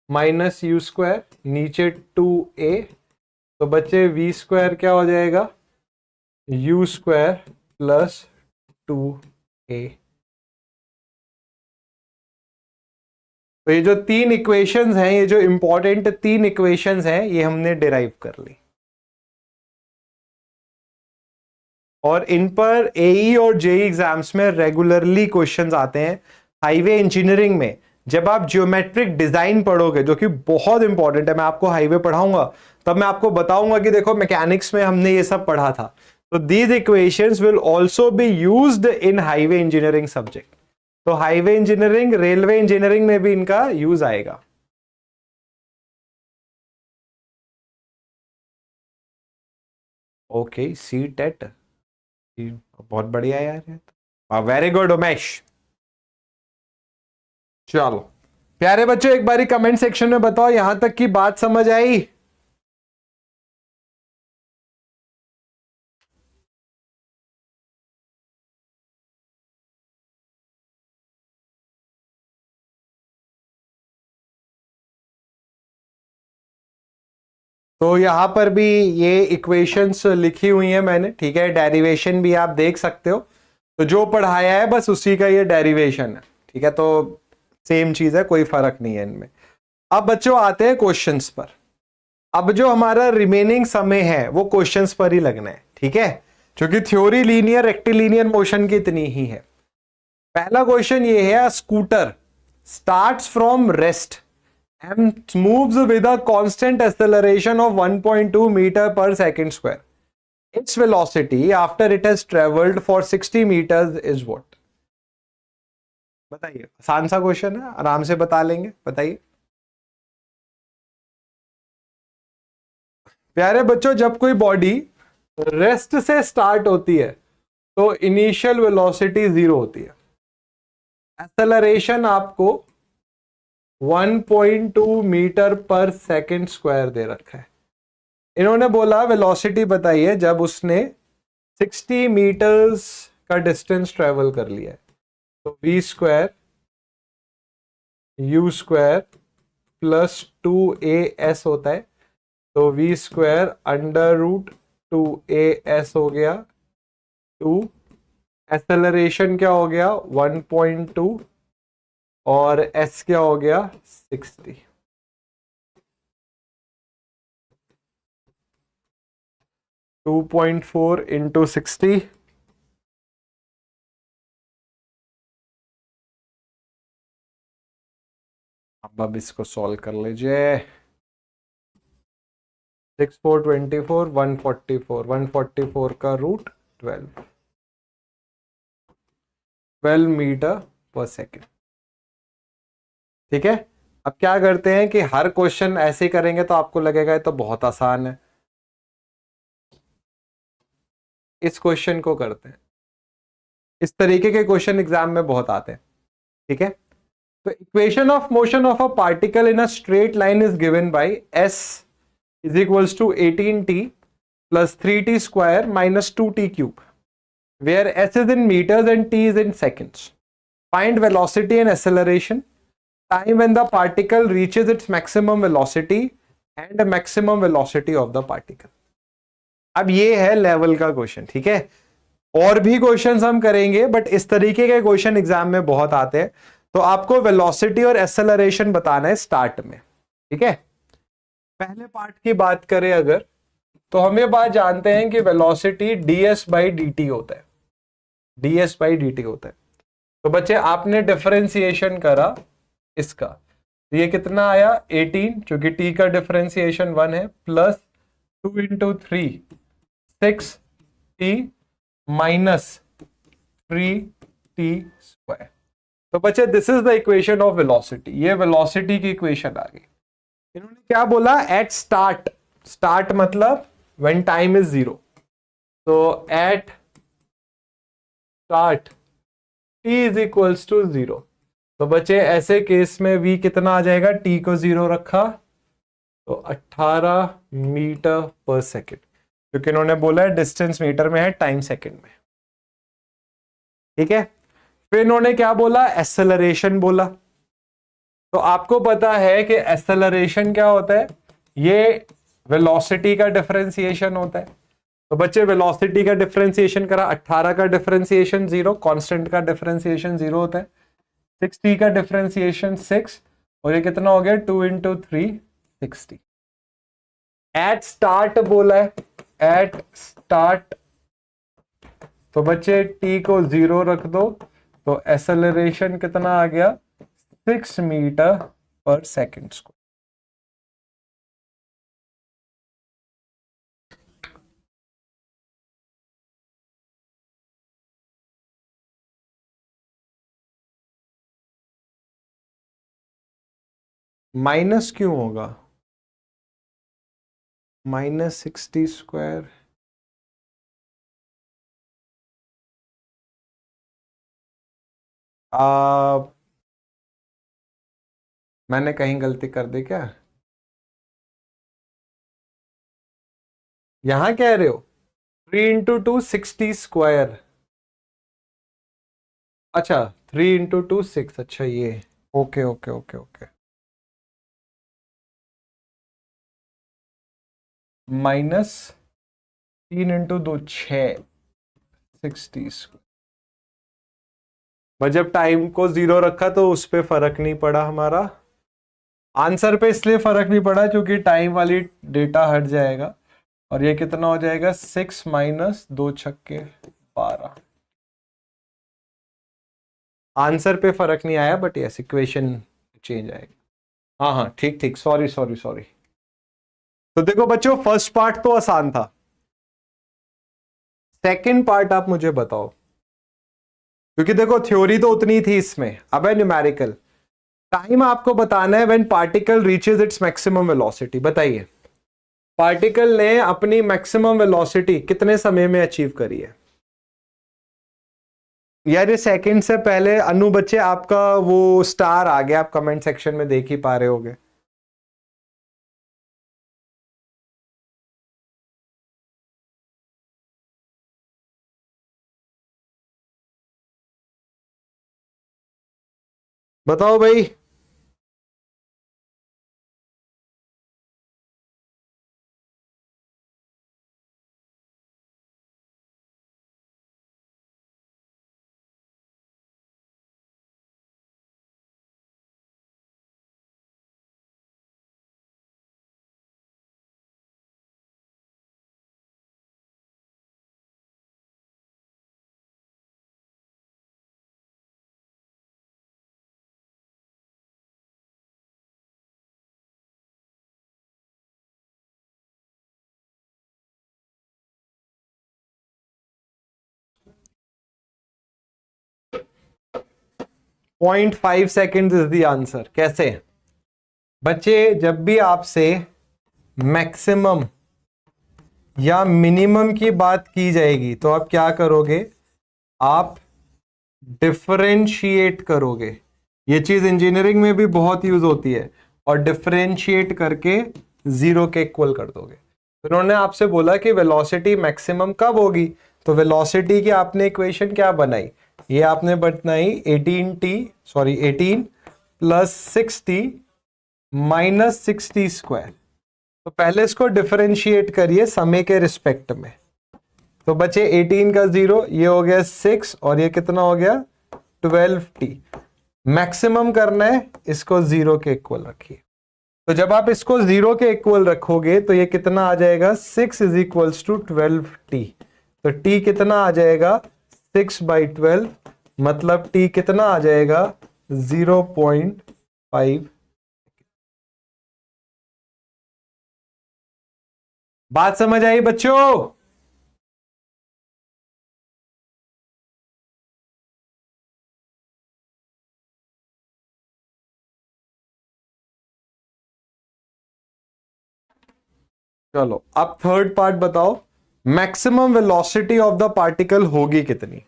minus u square, नीचे 2a, तो बच्चे वी स्क्वायर क्या हो जाएगा यू स्क्वायर प्लस 2a। तो ये जो तीन इक्वेशंस हैं, ये जो इंपॉर्टेंट तीन इक्वेशंस हैं, ये हमने डिराइव कर ली। और इन पर एई और जेई एग्जाम्स में रेगुलरली क्वेश्चंस आते हैं। हाईवे इंजीनियरिंग में जब आप जियोमेट्रिक डिजाइन पढ़ोगे, जो कि बहुत इंपॉर्टेंट है, मैं आपको हाईवे पढ़ाऊंगा तब मैं आपको बताऊंगा कि देखो मैकेनिक्स में हमने ये सब पढ़ा था। तो these equations will also be used in highway engineering subject. तो हाईवे इंजीनियरिंग, रेलवे इंजीनियरिंग में भी इनका यूज आएगा। ओके, सी टेट बहुत बढ़िया यार, वेरी गुड उमेश। चलो प्यारे बच्चों, एक बारी कमेंट सेक्शन में बताओ यहां तक की बात समझ आई। तो यहां पर भी ये इक्वेशंस लिखी हुई हैं मैंने, ठीक है, डेरिवेशन भी आप देख सकते हो। तो जो पढ़ाया है बस उसी का ये डेरिवेशन है, ठीक है, तो सेम चीज है, कोई फर्क नहीं है इनमें। अब बच्चों आते हैं क्वेश्चंस पर। अब जो हमारा रिमेनिंग समय है वो क्वेश्चंस पर ही लगना है, ठीक है, क्योंकि थ्योरी लीनियर रेक्टिलिनियर मोशन की इतनी ही है। पहला क्वेश्चन ये है, scooter starts from rest and moves with a constant acceleration of 1.2 meter per second square. Its velocity after it has traveled for 60 meters is what? बताइए, आसान सा क्वेश्चन है, आराम से बता लेंगे, बताइए। प्यारे बच्चों, जब कोई बॉडी रेस्ट से स्टार्ट होती है तो इनिशियल वेलोसिटी 0 होती है। एक्सेलरेशन आपको 1.2 मीटर पर सेकंड स्क्वायर दे रखा है। इन्होंने बोला वेलोसिटी बताइए जब उसने 60 मीटर्स का डिस्टेंस ट्रेवल कर लिया है। तो v square u square plus 2as होता है, तो v square under root 2as हो गया 2, एक्सेलरेशन क्या हो गया 1.2 और s क्या हो गया 60। टू 2.4 इंटू 60, अब इसको सॉल्व कर लीजिए। 6 4 24 144, 144 का रूट 12 मीटर पर सेकेंड, ठीक है। अब क्या करते हैं कि हर क्वेश्चन ऐसे करेंगे तो आपको लगेगा ये तो बहुत आसान है। इस क्वेश्चन को करते हैं, इस तरीके के क्वेश्चन एग्जाम में बहुत आते हैं, ठीक है। तो equation of motion of a particle in a straight line is given by s is equals to 18t plus 3t square minus 2t cube, where s is in metres and t is in seconds. Find velocity and acceleration time when the particle reaches its maximum velocity and maximum velocity of the particle। अब ये है level का question, ठीक है। और भी questions हम करेंगे बट इस तरीके के क्वेश्चन एग्जाम में बहुत आते हैं। तो आपको वेलोसिटी और एक्सेलरेशन बताना है स्टार्ट में, ठीक है। पहले पार्ट की बात करें अगर, तो हम ये बात जानते हैं कि वेलोसिटी ds बाई dt होता है, ds बाई dt होता है। तो बच्चे आपने डिफरेंशिएशन करा इसका, तो ये कितना आया 18, क्योंकि t का डिफरेंशिएशन 1 है, plus 2 into 3 6t minus 3t square. तो बच्चे this is the equation of velocity, ये वेलोसिटी की इक्वेशन आ गई। इन्होंने क्या बोला, एट स्टार्ट, स्टार्ट मतलब व्हेन टाइम इज 0, तो at start t is equals to 0। तो बच्चे ऐसे केस में v कितना आ जाएगा, t को 0 रखा तो 18 मीटर पर सेकेंड, क्योंकि इन्होंने बोला है डिस्टेंस मीटर में है, टाइम सेकेंड में, ठीक है। फिर इन्होंने क्या बोला, एक्सेलरेशन बोला। तो आपको पता है कि एक्सेलरेशन क्या होता है, ये वेलोसिटी का डिफरेंशिएशन होता है। तो बच्चे वेलोसिटी का डिफरेंशिएशन करा, 18 का डिफरेंशिएशन 0, कांस्टेंट का डिफरेंशिएशन 0 होता है, 60 का डिफरेंशिएशन 6, और ये कितना हो गया 2 × 3 60। एट स्टार्ट बोला है, एट स्टार्ट, तो बच्चे t को 0 रख दो, तो एक्सेलरेशन कितना आ गया 6 metre per second square. Minus क्यों होगा, -60 स्क्वायर, मैंने कहीं गलती कर दी क्या, यहां कह रहे हो 3 × 2 60 स्क्वायर, अच्छा 3 × 2 6, अच्छा ये, okay okay okay okay, -3 × 2 6 60 square. जब टाइम को 0 रखा तो उस पर फर्क नहीं पड़ा, हमारा आंसर पे इसलिए फर्क नहीं पड़ा क्योंकि टाइम वाली डेटा हट जाएगा, और ये कितना हो जाएगा 6 - 2 छक्के 12। आंसर पे फर्क नहीं आया, बट यस इक्वेशन चेंज आएगा। हाँ हाँ ठीक ठीक, सॉरी सॉरी सॉरी। तो देखो बच्चों, फर्स्ट पार्ट तो आसान था, सेकंड पार्ट आप मुझे बताओ, क्योंकि देखो थ्योरी तो उतनी थी इसमें, अब है न्यूमेरिकल। टाइम आपको बताना है when particle reaches its maximum velocity. बताइए, पार्टिकल ने अपनी मैक्सिमम वेलोसिटी कितने समय में अचीव करी है? यार ये सेकंड से पहले अनु बच्चे आपका वो स्टार आ गया, आप कमेंट सेक्शन में देख ही पा रहे होगे। बताओ भाई। Point 5 second is the answer. कैसे बच्चे, जब भी आपसे मैक्सिमम या मिनिमम की बात की जाएगी तो आप क्या करोगे, आप डिफरेंशिएट करोगे। ये चीज इंजीनियरिंग में भी बहुत यूज होती है, और डिफरेंशिएट करके 0 के इक्वल कर दोगे। तो उन्होंने आपसे बोला कि वेलोसिटी मैक्सिमम कब होगी, तो वेलोसिटी की आपने इक्वेशन क्या बनाई, ये आपने बनाई 18 + 60 - 60 स्क्वायर। तो पहले इसको डिफरेंशिएट करिए समय के रिस्पेक्ट में। तो बचे 18 का 0, ये हो गया 6, और ये कितना हो गया 12t। मैक्सिमम करना है, इसको 0 के इक्वल रखिए। तो जब आप इसको 0 के इक्वल रखोगे तो ये कितना आ जाएगा 6 = 12t। तो t कितना आ जाएगा 6/12, मतलब t कितना आ जाएगा 0.5। बात समझ आई बच्चों? चलो अब थर्ड पार्ट बताओ, maximum velocity of the particle होगी कितनी?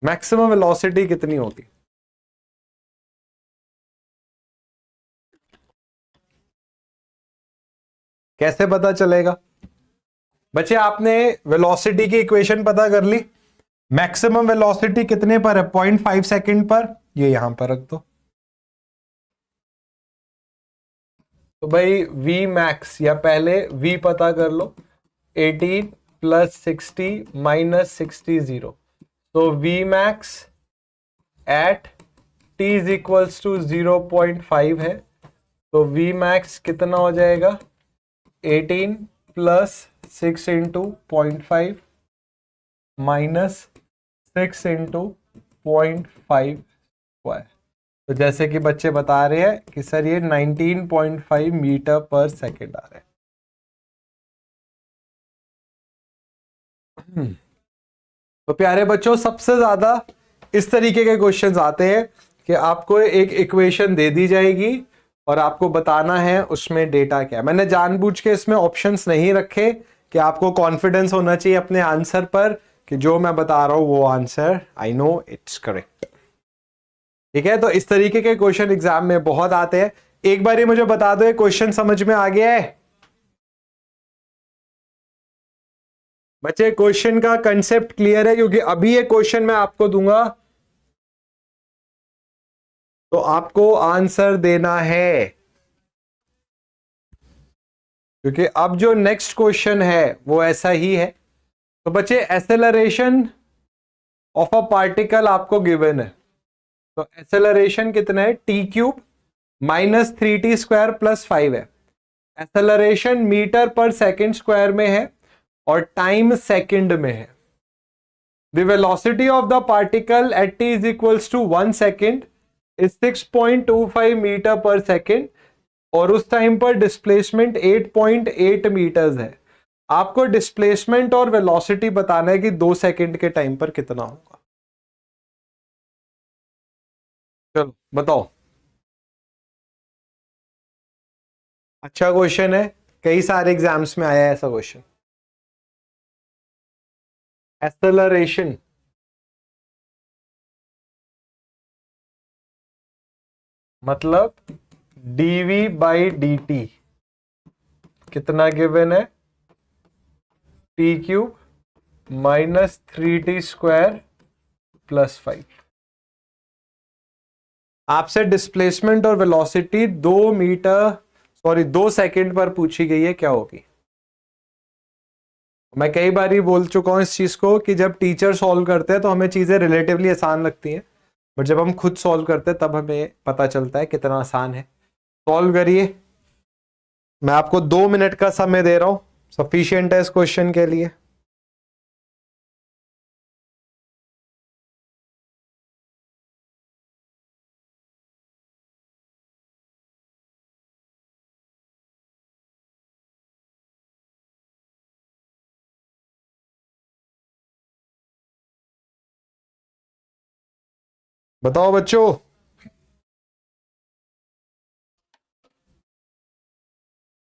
मैक्सिमम वेलोसिटी कितनी होगी? कैसे पता चलेगा? बच्चे आपने वेलोसिटी की इक्वेशन पता कर ली, मैक्सिमम वेलोसिटी कितने पर है? 0.5 सेकंड पर। ये यहां पर रख दो। तो भाई v मैक्स, या पहले v पता कर लो, 18 प्लस 60 माइनस 60 0। तो v max at t is equals to 0.5 है। तो v मैक्स कितना हो जाएगा? 18 plus 6 into 0.5 minus 6 into 0.5 square. तो जैसे कि बच्चे बता रहे हैं कि सर ये 19.5 मीटर पर सेकेंड आ रहा है। तो प्यारे बच्चों, सबसे ज्यादा इस तरीके के क्वेश्चंस आते हैं कि आपको एक इक्वेशन दे दी जाएगी और आपको बताना है उसमें डेटा क्या है। मैंने जानबूझ के इसमें ऑप्शंस नहीं रखे कि आपको कॉन्फिडेंस होना चाहिए अपने आंसर पर कि जो मैं बता रहा हूं वो answer I know it's correct. ठीक है, तो इस तरीके के क्वेश्चन एग्जाम में बहुत आते हैं। एक बार मुझे बता दो, ये क्वेश्चन समझ में आ गया है बच्चे? क्वेश्चन का कंसेप्ट क्लियर है? क्योंकि अभी ये क्वेश्चन मैं आपको दूंगा तो आपको आंसर देना है, क्योंकि अब जो नेक्स्ट क्वेश्चन है वो ऐसा ही है। तो बच्चे, एसेलरेशन ऑफ अ पार्टिकल आपको गिवन है। तो एसेलरेशन कितना है? T cube minus 3t² plus 5 है। Acceleration metre per second square में है और टाइम सेकंड में है। The velocity of the particle at t is equals to 1 second is 6.25 metre per second और उस टाइम पर डिस्प्लेसमेंट 8.8 मीटर्स है। आपको डिस्प्लेसमेंट और वेलोसिटी बताना है कि 2 सेकंड के टाइम पर कितना होगा। चलो बताओ। अच्छा क्वेश्चन है, कई सारे एग्जाम्स में आया है ऐसा क्वेश्चन। एक्सेलरेशन मतलब dv बाई dt कितना गिवन है? T cube minus 3t² plus 5। आपसे डिस्प्लेसमेंट और वेलोसिटी 2 सेकंड पर पूछी गई है, क्या होगी? मैं कई बार ही बोल चुका हूं इस चीज को कि जब टीचर सॉल्व करते हैं तो हमें चीजें रिलेटिवली आसान लगती हैं, बट जब हम खुद सॉल्व करते हैं तब हमें पता चलता है कितना आसान है। सॉल्व करिए, मैं आपको 2 मिनट का समय दे रहा हूं, सफिशियंट है इस क्वेश्चन के लिए। बताओ बच्चों।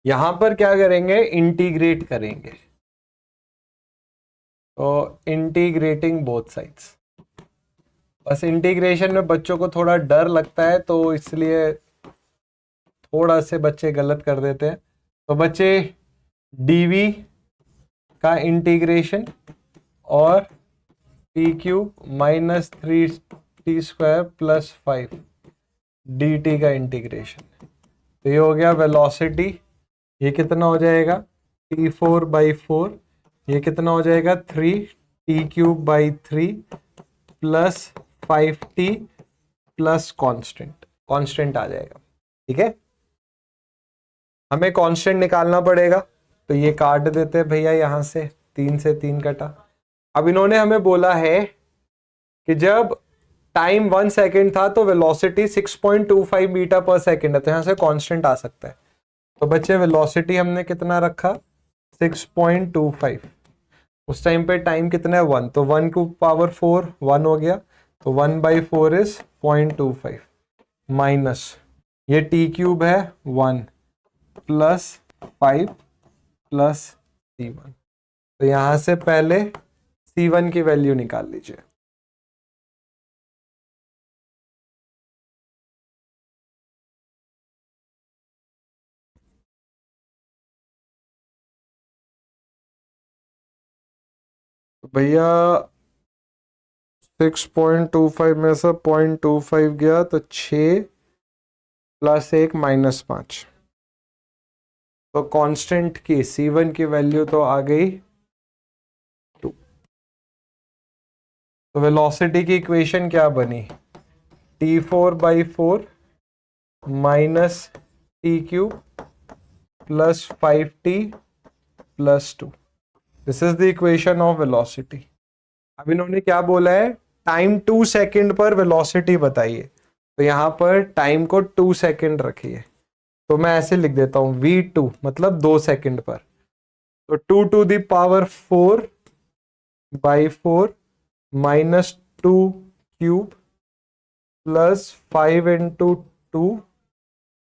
यहां पर क्या करेंगे? इंटीग्रेट करेंगे। तो इंटीग्रेटिंग बोथ साइड्स। बस इंटीग्रेशन में बच्चों को थोड़ा डर लगता है तो इसलिए थोड़ा से बच्चे गलत कर देते हैं। तो बच्चे dv का इंटीग्रेशन और T cube minus 3t² plus 5 dt का इंटीग्रेशन। तो ये हो गया वेलोसिटी। ये कितना हो जाएगा? t4/4। ये कितना हो जाएगा? 3t³ plus 5t plus constant. Constant आ जाएगा। ठीक है, हमें कांस्टेंट निकालना पड़ेगा तो ये काट देते हैं भैया, यहां से 3 से 3 कटा। अब इन्होंने हमें बोला है कि जब टाइम 1 सेकेंड था तो वेलोसिटी 6.25 मीटर पर सेकेंड है, तो यहां से कांस्टेंट आ सकता है। तो बच्चे वेलोसिटी हमने कितना रखा? 6.25। उस टाइम पे टाइम कितना है? 1, तो 1 को पावर 4 1 हो गया, तो 1/4 इज 0.25 माइनस ये टी क्यूब है 1 प्लस 5 प्लस C1। तो यहां से पहले C1 की वैल्यू निकाल लीजिए। तो भैया 6.25 में से 0.25 गया तो 6 प्लस 1 -5, तो कांस्टेंट की C1 की वैल्यू तो आ गई 2। तो वेलोसिटी की इक्वेशन क्या बनी? T4/4 minus T³ plus 5T plus 2। This is the equation of velocity. अब इन्होंने क्या बोला है? टाइम 2 सेकेंड पर वेलोसिटी बताइए। तो यहां पर टाइम को 2 सेकेंड रखिए, तो मैं ऐसे लिख देता हूं v2 मतलब 2 सेकेंड पर। तो 2⁴/4 माइनस 2³ प्लस 5 × 2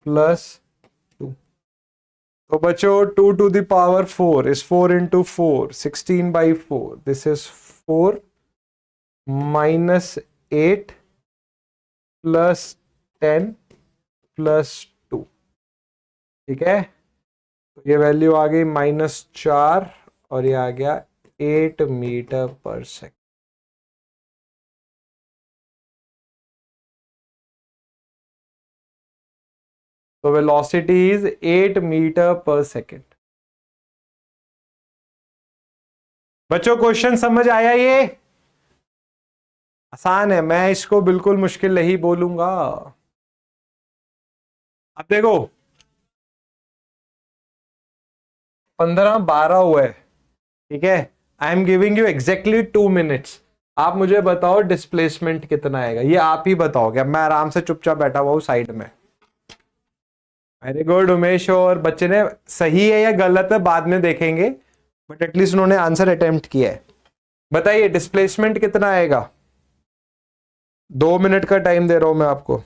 प्लस 2। तो बच्चों 2⁴ is 4 × 4, 16/4। This is 4 - 8 plus 10 plus 2। ठीक है, तो ये वैल्यू आ गई -4 और ये आ गया 8 मीटर पर सेकेंड। तो velocity is 8 metre per second. बच्चों क्वेश्चन समझ आया? ये आसान है, मैं इसको बिल्कुल मुश्किल नहीं बोलूंगा। अब देखो 15-12 हुआ है, ठीक है। I am giving you exactly 2 minutes. आप मुझे बताओ डिस्प्लेसमेंट कितना आएगा, ये आप ही बताओगे। अब मैं आराम से चुपचाप बैठा हुआ हूं साइड में। Very good Umesh. और बच्चे ने सही है या गलत है बाद में देखेंगे, बट एटलीस्ट उन्होंने आंसर अटेम्प्ट किया है। बताइए डिस्प्लेसमेंट कितना आएगा? 2 मिनट का टाइम दे रहा हूं मैं आपको।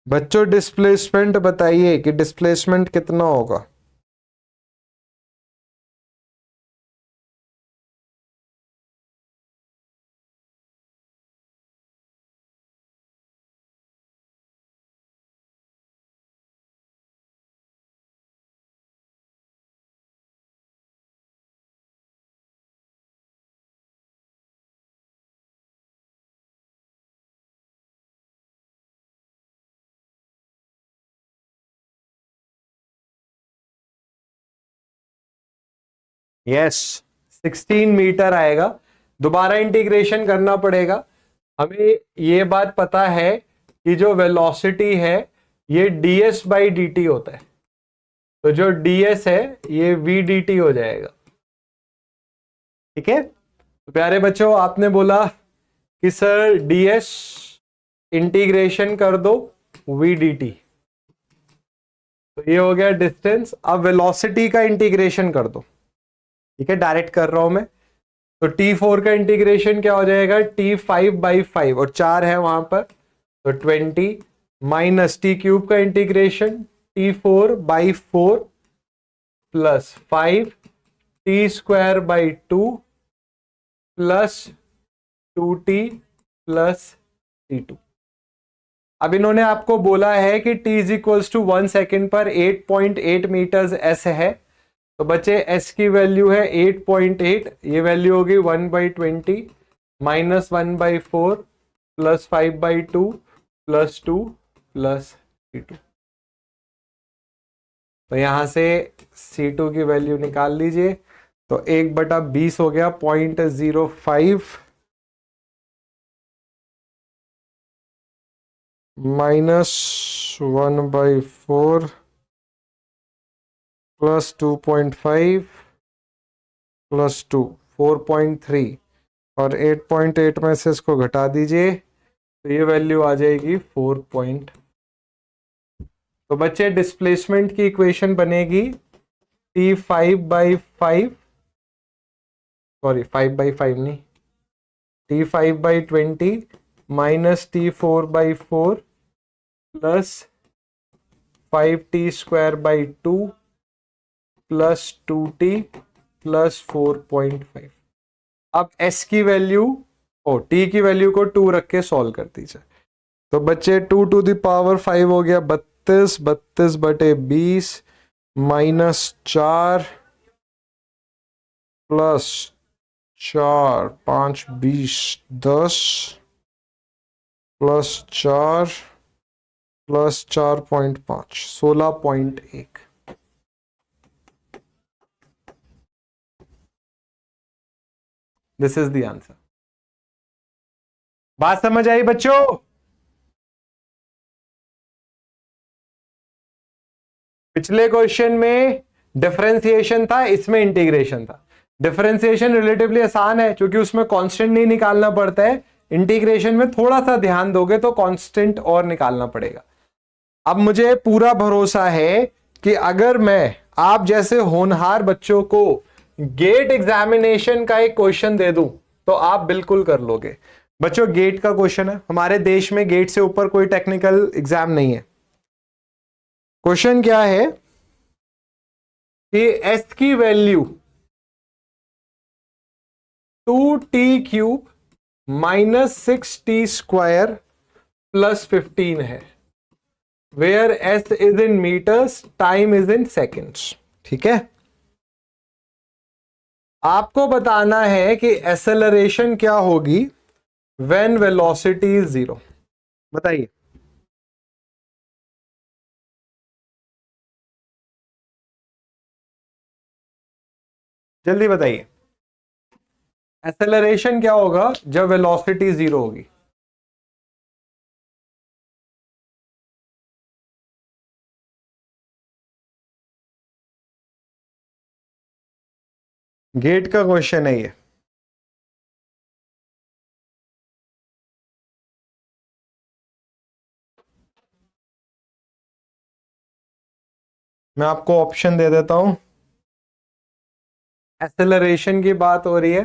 बच्चों डिस्प्लेसमेंट बताइए कि डिस्प्लेसमेंट कितना होगा? यस 16 मीटर आएगा। दोबारा इंटीग्रेशन करना पड़ेगा। हमें ये बात पता है कि जो वेलोसिटी है ये ds/dt होता है, तो जो ds है ये vdt हो जाएगा। ठीक है, तो प्यारे बच्चों आपने बोला कि सर ds इंटीग्रेशन कर दो vdt, तो ये हो गया डिस्टेंस। अब वेलोसिटी का इंटीग्रेशन कर दो। ठीक है, डायरेक्ट कर रहा हूं मैं। तो T4 का इंटीग्रेशन क्या हो जाएगा? T5/5 और 4 है वहां पर, तो 20 माइनस T³ का integration T4/4 plus 5 T² plus 2T plus T2। अब इन्होंने आपको बोला है कि T = 1 सेकेंड पर 8.8 मीटर्स S है। तो बच्चे S की वैल्यू है 8.8, ये वैल्यू होगी 1/20 minus 1/4 plus 5/2 plus 2 plus C2। तो यहां से C2 की वैल्यू निकाल लीजिए। तो 1/20 हो गया 0.05 माइनस 1/4 प्लस 2.5 प्लस 2 4.3 और 8.8 में से इसको घटा दीजिए, तो ये वैल्यू आ जाएगी 4. तो बच्चे डिस्प्लेसमेंट की इक्वेशन बनेगी T5/5, सॉरी 5/5 नहीं, T5/20 minus T4/4 plus 5T² plus 2T plus 4.5। अब S की वैल्यू T की वैल्यू को 2 रख के सॉल्व कर दीजिए। तो बच्चे 2⁵ हो गया 32, 32/20 minus 4 plus 4, 5, 20, 10 plus 4 plus 4.5, 16.1। This is the answer. बात समझ आई बच्चों? पिछले क्वेश्चन में डिफरेंशिएशन था, इसमें इंटीग्रेशन था। डिफरेंशिएशन रिलेटिवली आसान है क्योंकि उसमें कांस्टेंट नहीं निकालना पड़ता है। इंटीग्रेशन में थोड़ा सा ध्यान दोगे तो कांस्टेंट और निकालना पड़ेगा। अब मुझे पूरा भरोसा है कि अगर मैं आप जैसे होनहार बच्चों को गेट एग्जामिनेशन का एक क्वेश्चन दे दूं तो आप बिल्कुल कर लोगे। बच्चों गेट का क्वेश्चन है, हमारे देश में गेट से ऊपर कोई टेक्निकल एग्जाम नहीं है। क्वेश्चन क्या है कि एस की value 2T³ minus 6T² plus 15 है, where s is in metres, time is in seconds. ठीक है, आपको बताना है कि एक्सेलरेशन क्या होगी व्हेन वेलोसिटी इज 0। बताइए। जल्दी बताइए, एक्सेलरेशन क्या होगा जब वेलोसिटी 0 होगी? गेट का क्वेश्चन है ये। मैं आपको ऑप्शन दे देता हूं। एक्सेलरेशन की बात हो रही है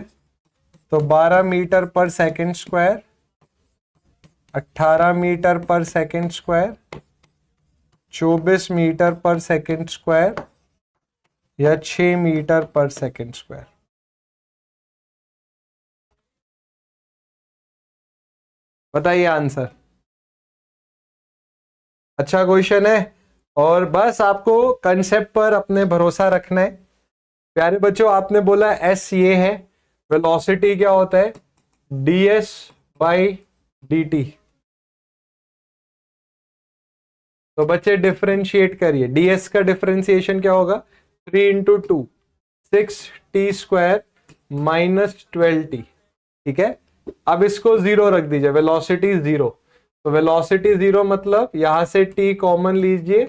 तो 12 metre per second square, 18 metre per second square, 24 metre per second square या 6 मीटर पर सेकंड स्क्वायर। बताइए आंसर। अच्छा क्वेश्चन है और बस आपको कंसेप्ट पर अपने भरोसा रखना है। प्यारे बच्चों, आपने बोला एस ये है, वेलोसिटी क्या होता है? ds/dt। तो बच्चे डिफरेंशिएट करिए, ds का डिफरेंशिएशन क्या होगा? 3 × 2 6T² माइनस 12T। ठीक है, अब इसको 0 रख दीजिए, वेलोसिटी 0। तो वेलोसिटी 0 मतलब यहां से t कॉमन लीजिए,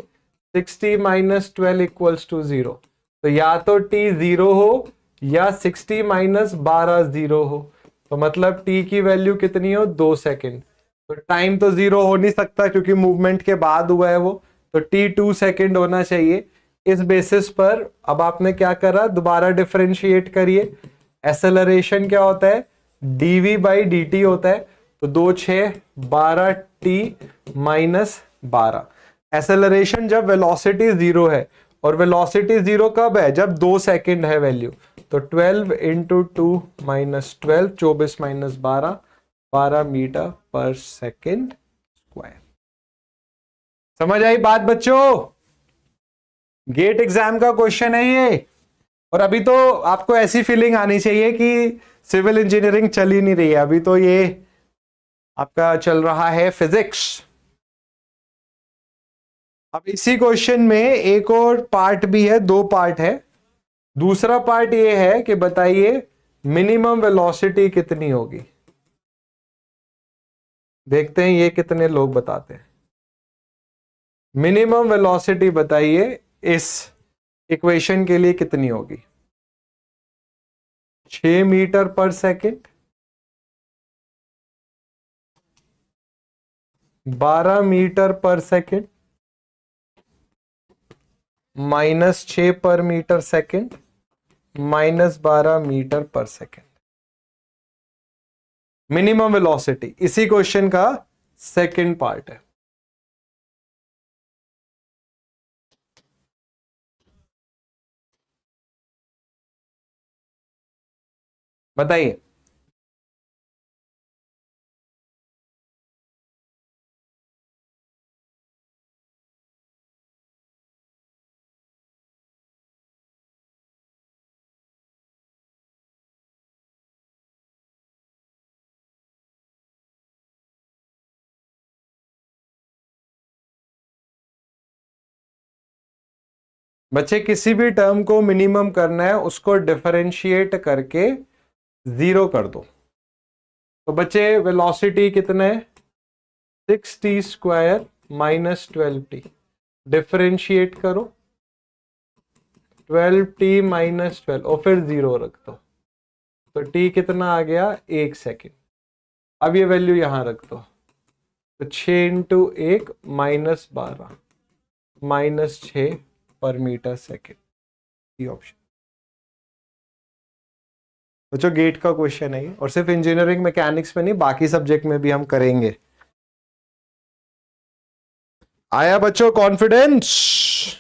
60 माइनस 12 इक्वल्स टू 0। तो या तो t 0 हो या 60 माइनस 12 0 हो। तो मतलब t की वैल्यू कितनी हो? 2 सेकेंड। तो टाइम तो 0 हो नहीं सकता क्योंकि मूवमेंट के बाद हुआ है वो, तो t 2 सेकेंड होना चाहिए। इस बेसिस पर अब आपने क्या करा, दोबारा डिफरेंशिएट करिए। एक्सेलरेशन क्या होता है? dv/dt होता है। तो 2 6 12T माइनस 12। एक्सेलरेशन जब वेलोसिटी 0 है, और वेलोसिटी 0 कब है? जब 2 सेकेंड है वैल्यू। तो 12 × 2 minus 12, 24 minus 12, 12 metre per second square. समझ आई बात बच्चों? गेट एग्जाम का क्वेश्चन है ये। और अभी तो आपको ऐसी फीलिंग आनी चाहिए कि सिविल इंजीनियरिंग चल ही नहीं रही है, अभी तो ये आपका चल रहा है फिजिक्स। अब इसी क्वेश्चन में एक और पार्ट भी है, 2 पार्ट है। दूसरा पार्ट ये है कि बताइए मिनिमम वेलोसिटी कितनी होगी। देखते हैं ये कितने लोग बताते हैं। मिनिमम वेलोसिटी बताइए इस इक्वेशन के लिए कितनी होगी? 6 metre per second, 12 metre per second -6 पर metre second, -12 metre per second. Minimum velocity इसी क्वेश्चन का सेकंड पार्ट है। बताइए। बच्चे किसी भी टर्म को मिनिमम करना है, उसको डिफरेंशिएट करके 0 कर दो। तो बच्चे वेलोसिटी कितना है, 6t² -12t। डिफरेंशिएट करो, 12t -12 और फिर 0 रख दो। तो t कितना आ गया, 1 सेकेंड। अब ये वैल्यू यहां रख दो, तो 6 × 1 -12 -6 पर मीटर सेकेंड। ये ऑप्शन बच्चों गेट का क्वेश्चन है, और सिर्फ इंजीनियरिंग मैकेनिक्स में नहीं, बाकी सब्जेक्ट में भी हम करेंगे। आया बच्चों कॉन्फिडेंस?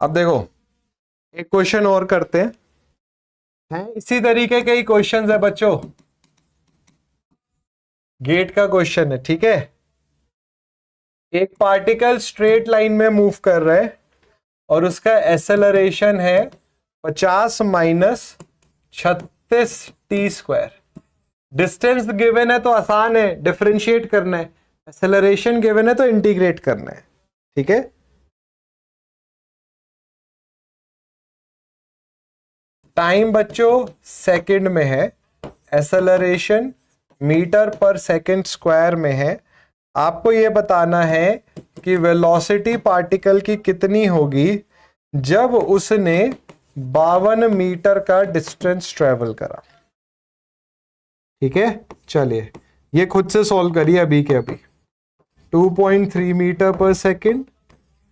अब देखो एक क्वेश्चन और करते हैं इसी तरीके के ही क्वेश्चन है बच्चों, गेट का क्वेश्चन है, ठीक है। एक पार्टिकल स्ट्रेट लाइन में मूव कर रहा है और उसका एक्सेलरेशन है 50 - 36t²। डिस्टेंस गिवन है तो आसान है, डिफरेंशिएट करना है। एक्सेलरेशन गिवन है तो इंटीग्रेट करना है, ठीक है। टाइम बच्चों सेकंड में है, acceleration metre per second square में है। आपको यह बताना है कि वेलोसिटी पार्टिकल की कितनी होगी जब उसने 52 मीटर का डिस्टेंस ट्रेवल करा, ठीक है। चलिए ये खुद से सॉल्व करिए अभी के अभी। 2.3 metre per second,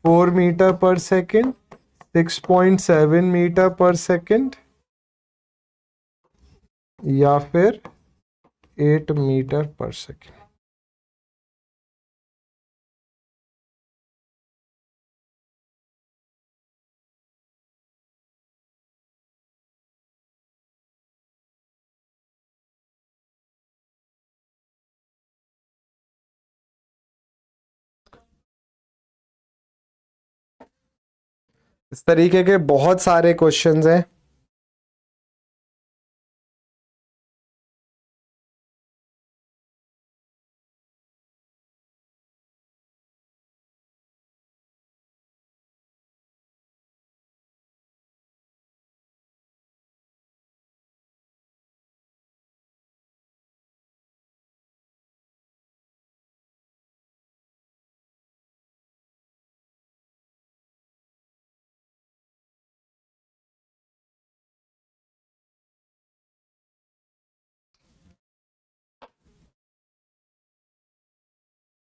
4 metre per second, 6.7 metre per second या फिर 8 मीटर पर सेकंड। इस तरीके के बहुत सारे क्वेश्चंस हैं।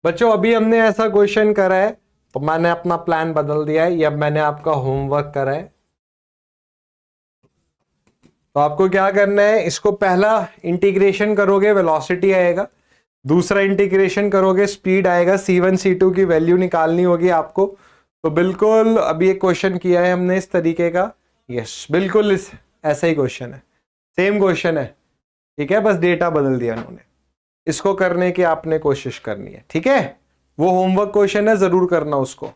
बच्चों अभी हमने ऐसा क्वेश्चन करा है तो मैंने अपना प्लान बदल दिया है, या मैंने आपका होमवर्क करा है। तो आपको क्या करना है, इसको पहला इंटीग्रेशन करोगे वेलोसिटी आएगा, दूसरा इंटीग्रेशन करोगे स्पीड आएगा, c1 c2 की वैल्यू निकालनी होगी आपको। तो बिल्कुल अभी एक क्वेश्चन किया है हमने इस तरीके का, यस बिल्कुल इस ऐसा ही क्वेश्चन है, सेम क्वेश्चन है, ठीक है, बस डेटा बदल दिया उन्होंने। इसको करने की आपने कोशिश करनी है, ठीक है। वो होमवर्क क्वेश्चन है, जरूर करना उसको।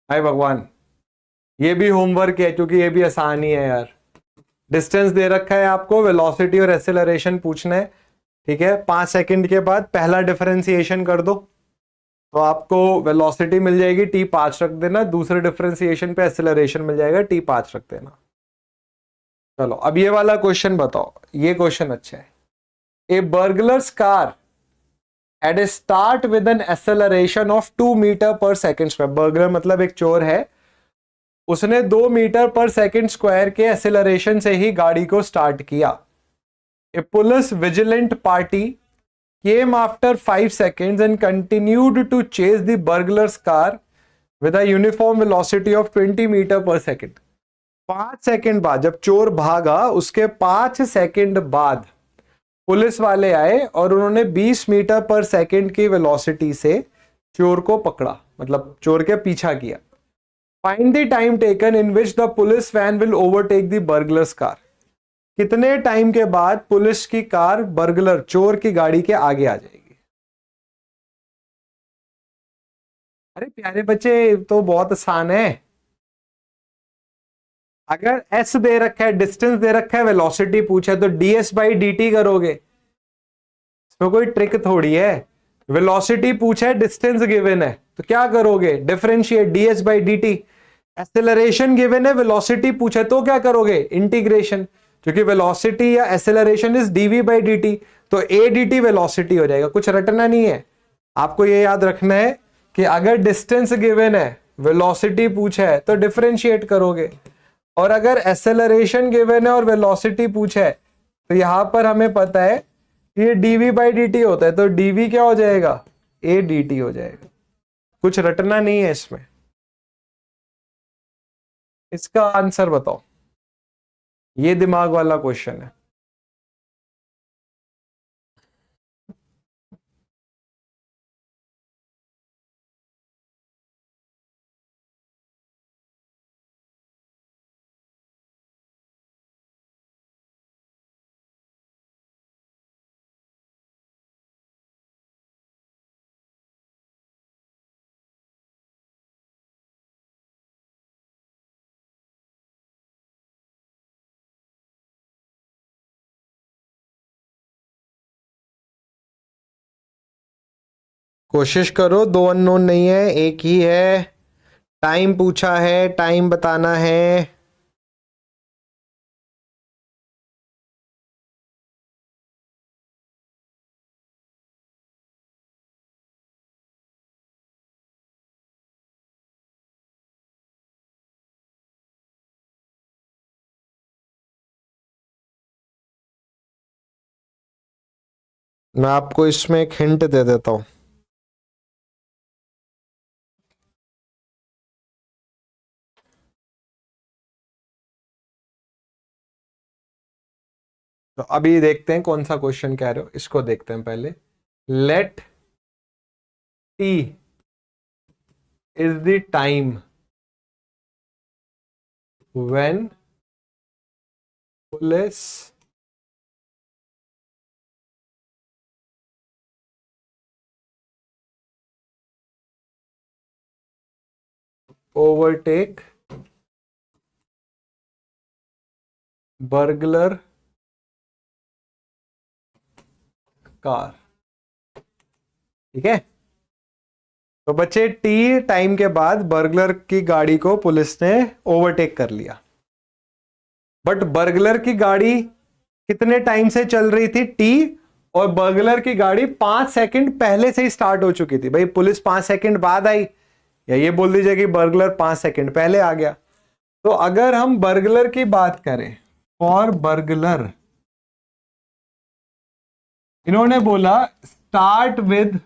हाय भगवान, ये भी होमवर्क है क्योंकि ये भी आसान ही है यार। डिस्टेंस दे रखा है आपको, वेलोसिटी और एक्सेलरेशन पूछना है, ठीक है। 5 सेकंड के बाद पहला डिफरेंशिएशन कर दो तो आपको वेलोसिटी मिल जाएगी, t5 रख देना। दूसरे डिफरेंशिएशन पे एक्सेलरेशन मिल जाएगा, t5 रख देना। चलो अब ये वाला क्वेश्चन बताओ, ये क्वेश्चन अच्छा है। A burglar's car at a start with an acceleration of 2 metre per second square. Burglar मतलब एक चोर है, उसने 2 मीटर पर सेकेंड स्क्वायर के एक्सेलरेशन से ही गाड़ी को स्टार्ट किया। A police vigilant party came after 5 seconds and continued to chase the burglar's car with a uniform velocity of 20 metre per second. 5 second बाद जब चोर भागा, उसके 5 सेकेंड बाद पुलिस वाले आए और उन्होंने 20 मीटर पर सेकेंड की वेलोसिटी से चोर को पकड़ा, मतलब चोर के पीछा किया। Find the time taken in which the police van will overtake the burglar's car. कितने टाइम के बाद पुलिस की कार बर्गलर चोर की गाड़ी के आगे आ जाएगी। अरे प्यारे बच्चे, तो बहुत आसान है। अगर एस दे रखा है, डिस्टेंस दे रखा है, वेलोसिटी पूछा है, तो ds बाई dt करोगे। इसमें कोई ट्रिक थोड़ी है। वेलोसिटी पूछा है, डिस्टेंस गिवन है, तो क्या करोगे? Differentiate ds by dt। Acceleration given है, वेलोसिटी पूछा है, तो क्या करोगे? इंटीग्रेशन। क्योंकि वेलोसिटी या acceleration is dv by dt, तो a dt वेलोसिटी हो जाएगा। कुछ रटना नहीं है, आपको ये याद रखना है कि अगर डिस्टेंस गिवन है, वेलोसिटी पूछा है, तो डिफरेंशिएट करोगे। और अगर एक्सेलरेशन गिवन है और वेलोसिटी पूछा है, तो यहां पर हमें पता है ये dv बाई dt होता है, तो dv क्या हो जाएगा? a dt हो जाएगा। कुछ रटना नहीं है इसमें। इसका आंसर बताओ, ये दिमाग वाला क्वेश्चन है। कोशिश करो, 2 अननोन नहीं है, एक ही है। टाइम पूछा है, टाइम बताना है। मैं आपको इसमें एक हिंट दे देता हूं। तो अभी देखते हैं कौन सा क्वेश्चन कह रहे हो, इसको देखते हैं पहले। Let t is the time when police overtake burglar car. ठीक है, तो बच्चे टी टाइम के बाद बर्गलर की गाड़ी को पुलिस ने ओवरटेक कर लिया। बट बर्गलर की गाड़ी कितने टाइम से चल रही थी? टी। और बर्गलर की गाड़ी 5 सेकंड पहले से ही स्टार्ट हो चुकी थी। भाई पुलिस 5 सेकंड बाद आई, या ये बोल दीजिए कि बर्गलर 5 सेकंड पहले आ गया। तो अगर हम बर्गलर की बात करें, फॉर बर्गलर इन्होंने बोला start with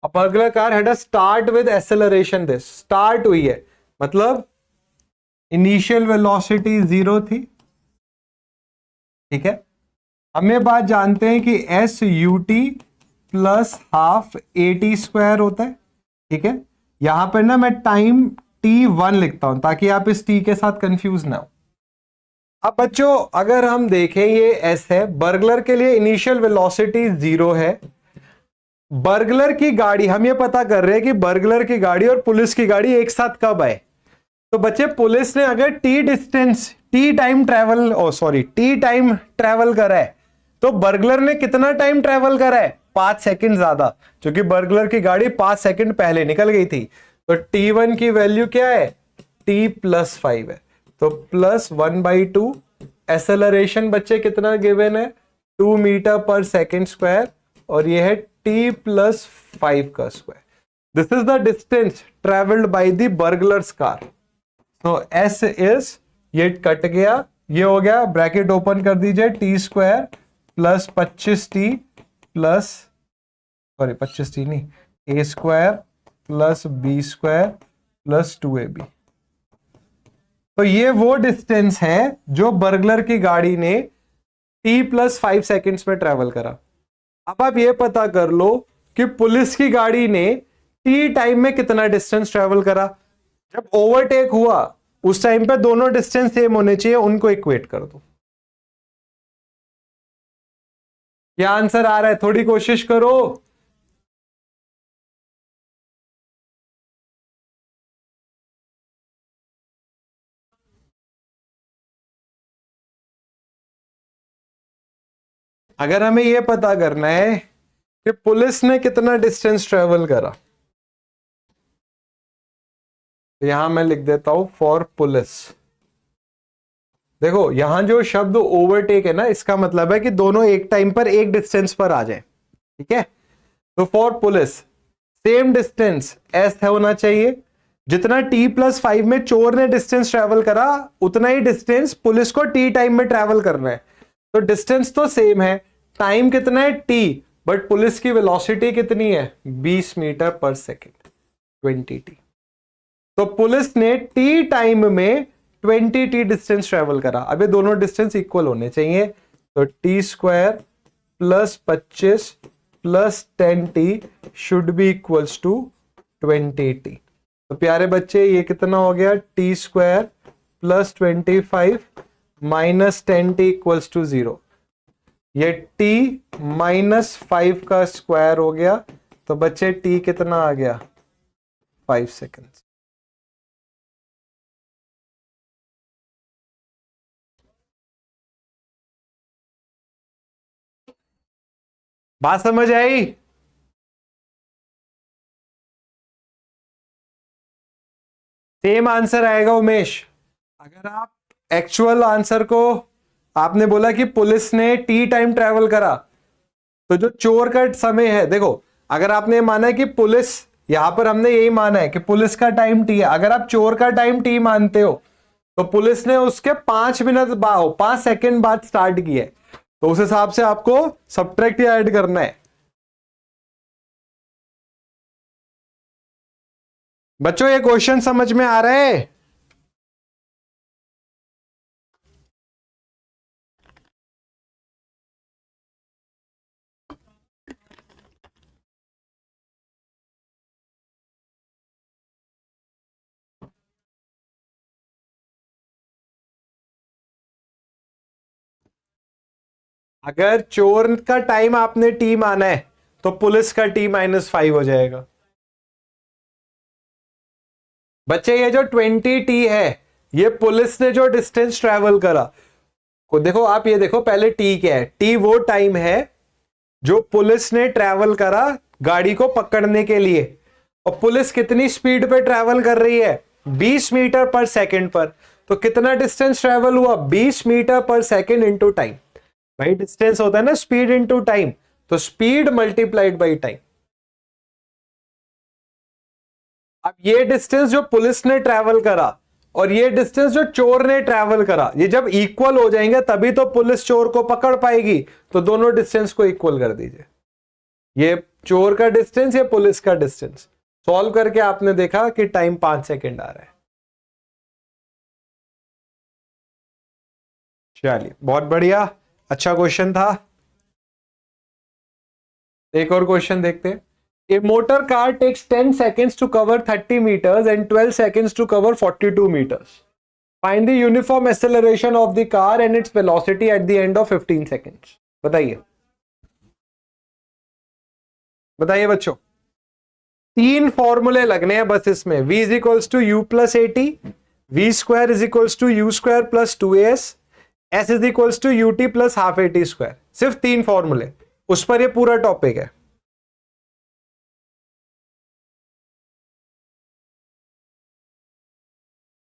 A burglar car had a start with acceleration this। Start हुई है मतलब इनिशियल वेलोसिटी 0 थी। ठीक है, हमें बात जानते हैं कि S U t plus half a t square होता है। ठीक है, यहां पर ना मैं टाइम t1 लिखता हूं ताकि आप इस t के साथ कंफ्यूज ना हो। अब बच्चों अगर हम देखें, ये s है, बर्गलर के लिए इनिशियल वेलोसिटी 0 है। बर्गलर की गाड़ी, हम ये पता कर रहे हैं कि बर्गलर की गाड़ी और पुलिस की गाड़ी एक साथ कब आए। तो बच्चे पुलिस ने अगर T distance T time travel करा है, तो बर्गलर ने कितना टाइम ट्रेवल करा है? 5 सेकंड ज्यादा, क्योंकि बर्गलर की गाड़ी 5 सेकंड पहले निकल गई थी। तो t1 की वैल्यू क्या है? t + 5 है, तो +1/2 एसेलरेशन बच्चे कितना गिवन है, 2 मीटर पर सेकेंड स्क्वायर, और ये है t प्लस 5 का square. This is the distance travelled by the burglar's car. तो s इज, ये कट गया, ये हो गया, ब्रैकेट ओपन कर दीजिए, t square plus 25t plus, sorry 25t नहीं, a square plus b square plus 2ab। तो ये वो डिस्टेंस है जो बर्गलर की गाड़ी ने t प्लस 5 सेकेंड्स में ट्रेवल करा। अब आप ये पता कर लो कि पुलिस की गाड़ी ने t टाइम में कितना डिस्टेंस ट्रेवल करा। जब ओवरटेक हुआ उस टाइम पे दोनों डिस्टेंस सेम होने चाहिए, उनको इक्वेट कर दो। क्या आंसर आ रहा है, थोड़ी कोशिश करो। अगर हमें यह पता करना है कि पुलिस ने कितना डिस्टेंस ट्रेवल करा, तो यहां मैं लिख देता हूं फॉर पुलिस। देखो यहां जो शब्द ओवरटेक है ना, इसका मतलब है कि दोनों एक टाइम पर एक डिस्टेंस पर आ जाए, ठीक है। तो for police same distance S होना चाहिए। जितना t प्लस 5 में चोर ने डिस्टेंस ट्रेवल करा, उतना ही डिस्टेंस पुलिस को t टाइम में ट्रेवल करना है। तो डिस्टेंस तो सेम है, टाइम कितना है t, बट पुलिस की वेलोसिटी कितनी है, 20 मीटर पर सेकेंड, 20t। तो पुलिस ने t टाइम में 20t डिस्टेंस ट्रेवल करा। अब ये दोनों डिस्टेंस इक्वल होने चाहिए, तो t square plus 25 plus 10t should be equals to 20t। तो प्यारे बच्चे ये कितना हो गया, t square plus 25 minus 10t equals to 0। ये t माइनस 5 का स्क्वायर हो गया, तो बच्चे t कितना आ गया, 5 सेकेंड्स। बात समझ आई? सेम आंसर आएगा उमेश। अगर आप एक्चुअल आंसर को, आपने बोला कि पुलिस ने टी टाइम ट्रेवल करा, तो जो चोर का समय है, देखो अगर आपने माना है कि पुलिस, यहां पर हमने यही माना है कि पुलिस का टाइम टी है, अगर आप चोर का टाइम टी मानते हो तो पुलिस ने उसके 5 मिनट बाद, 5 सेकेंड बाद स्टार्ट किया है, तो उस हिसाब से आपको सब्ट्रैक्ट या ऐड करना है। बच्चों ये क्वेश्चन समझ में आ रहा है? अगर चोर का टाइम आपने टी माना है तो पुलिस का टी माइनस 5 हो जाएगा। बच्चे ये जो 20t है, ये पुलिस ने जो डिस्टेंस ट्रेवल करा, को देखो आप, ये देखो पहले टी क्या है, टी वो टाइम है जो पुलिस ने ट्रेवल करा गाड़ी को पकड़ने के लिए। और पुलिस कितनी स्पीड पे ट्रेवल कर रही है, 20 मीटर पर सेकंड पर। तो कितना डिस्टेंस ट्रेवल हुआ, 20 metre per second into time. भाई डिस्टेंस होता है ना स्पीड इंटू टाइम, तो स्पीड मल्टीप्लाइड बाई टाइम। अब ये डिस्टेंस जो पुलिस ने ट्रेवल करा और ये डिस्टेंस जो चोर ने ट्रेवल करा, ये जब इक्वल हो जाएंगे तभी तो पुलिस चोर को पकड़ पाएगी। तो दोनों डिस्टेंस को इक्वल कर दीजिए, ये चोर का डिस्टेंस, ये पुलिस का डिस्टेंस। सॉल्व करके आपने देखा कि टाइम 5 सेकेंड आ रहा है। चलिए बहुत बढ़िया, अच्छा क्वेश्चन था। एक और क्वेश्चन देखते हैं। A motor car takes 10 seconds to cover 30 meters and 12 seconds to cover 42 meters. Find the uniform acceleration of the car and its velocity at the end of 15 seconds. बताइए, बताइए बच्चों। 3 फॉर्मूले लगने हैं बस इसमें। v is equals to u plus a t, v square is equals to u square plus 2as, s is equals to u t plus half a t square. सिर्फ 3 फॉर्मूले, उस पर ये पूरा टॉपिक है।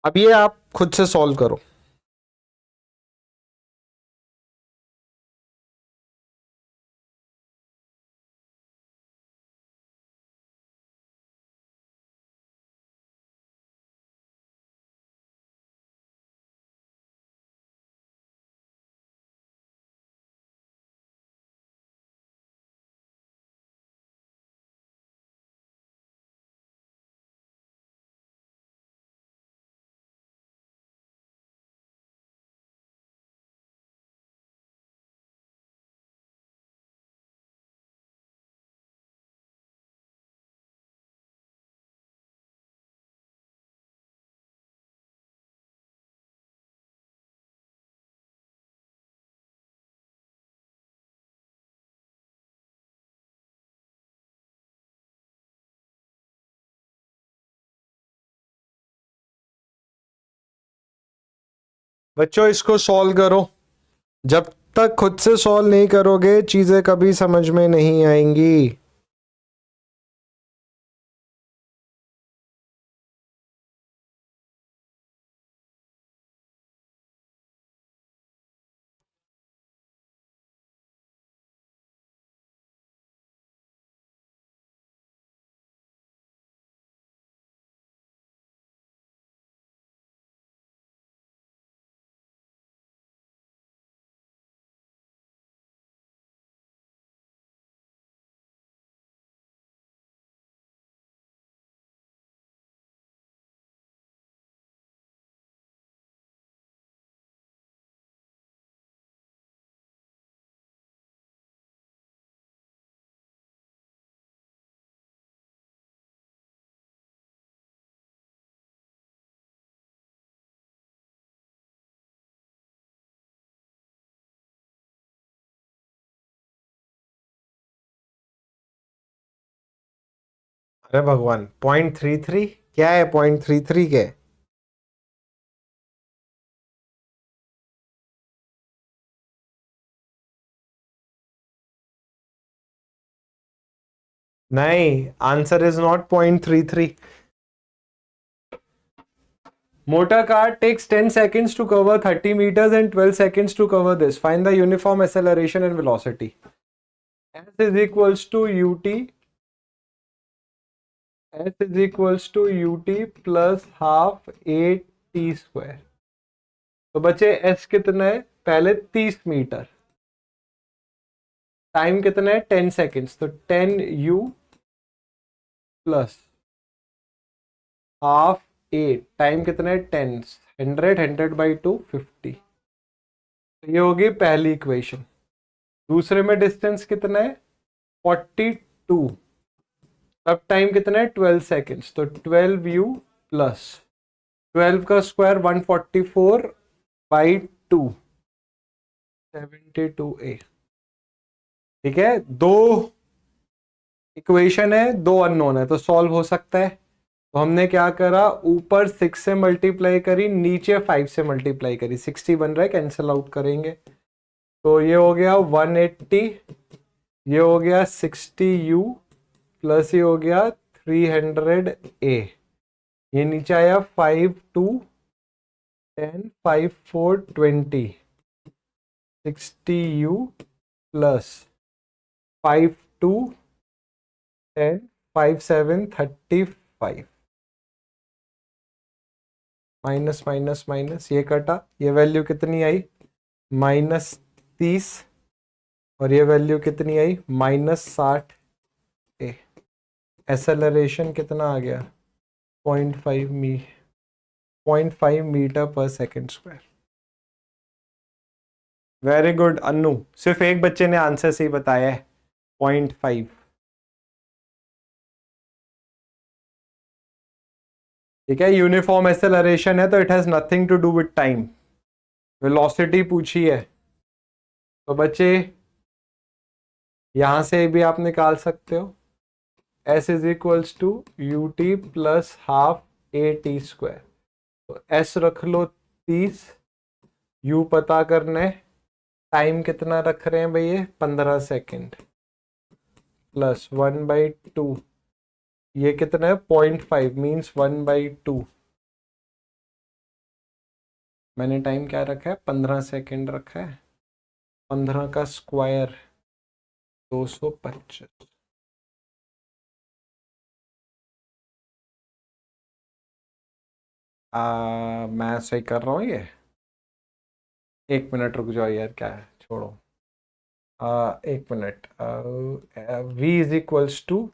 अब ये आप खुद से सॉल्व करो। बच्चों इसको सॉल्व करो, जब तक खुद से सॉल्व नहीं करोगे चीजें कभी समझ में नहीं आएंगी। अरे भगवान, 0.33 क्या है? 0.33 के नहीं, answer is not 0.33। Motor car takes 10 seconds to cover 30 meters and 12 seconds to cover this. Find the uniform acceleration and velocity. S is equals to ut. S is equals to ut plus half a t square. तो बच्चे S कितना है? पहले 30 metre, time कितना है? 10 seconds, तो 10 u plus half ए, time कितना है? 10, 100 बाई 2 50। ये होगी पहली इक्वेशन। दूसरे में डिस्टेंस कितना है? 42, अब टाइम कितना है? 12 सेकेंड्स, तो 12u प्लस 12 का स्क्वायर 144 बाई 2 72a। ठीक है, दो इक्वेशन है, दो अननोन है, तो सॉल्व हो सकता है। तो हमने क्या करा, ऊपर 6 से मल्टीप्लाई करी, नीचे 5 से मल्टीप्लाई करी, 60 बन रहा है, कैंसिल आउट करेंगे तो ये हो गया 180, ये हो गया 60u प्लस ये हो गया 300a, ये नीचे आया 5 2 10 5 4 20, 60u plus 5 2 10 5 7 35, minus minus minus, ये कटा, ये वैल्यू कितनी आई? -30, और ये वैल्यू कितनी आई? -60 ए। एक्सेलरेशन कितना आ गया? 0.5 metre per second square. Very good Annu, सिर्फ एक बच्चे ने आंसर सही बताया है, 0.5। ठीक है, यूनिफॉर्म एक्सेलरेशन है तो it has nothing to do with time. Velocity पूछी है तो बच्चे यहां से भी आप निकाल सकते हो, s is equals to u t plus half a t square. तो s रख लो 30, u पता करने, टाइम कितना रख रहे हैं भैया? 15 सेकेंड, प्लस 1/2, ये कितना है? 0.5 मीन्स 1/2। मैंने टाइम क्या रखा है? 15 सेकेंड रखा है, 15 का स्क्वायर 225। मैं सही कर रहा हूँ ये? एक मिनट रुक जाओ यार, क्या है, छोड़ो। एक minute, v is equals to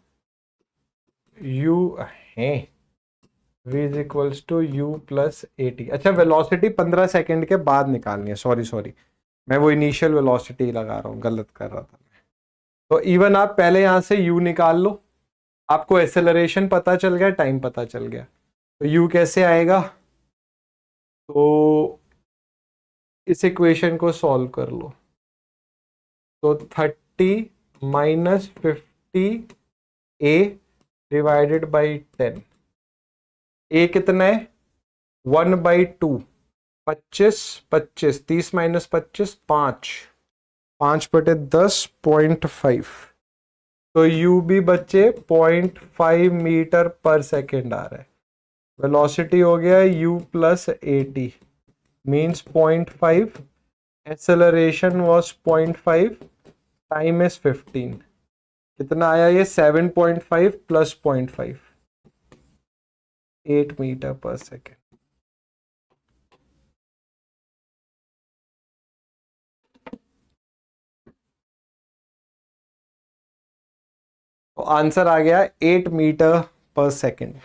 u है, v is equals to u plus a t. अच्छा, वेलोसिटी 15 सेकेंड के बाद निकालनी है, सॉरी मैं वो इनिशियल वेलोसिटी लगा रहा हूँ, गलत कर रहा था मैं। तो इवन आप पहले यहाँ से u निकाल लो, आपको एक्सेलरेशन पता चल गया, टाइम पता चल गया, तो u कैसे आएगा? तो इस इक्वेशन को सॉल्व कर लो, तो 30 minus 50 a divided by 10, a कितना है? 1/2, 25 25 30 माइनस 25 5 5/10.5। तो यू भी बच्चे 0.5 मीटर पर सेकेंड आ रहा है। वेलोसिटी हो गया u plus 80 means 0.5, acceleration was 0.5, time is 15। कितना आया ये? 7.5 प्लस 0.5, 8 मीटर पर सेकेंड। तो आंसर आ गया 8 मीटर पर सेकेंड।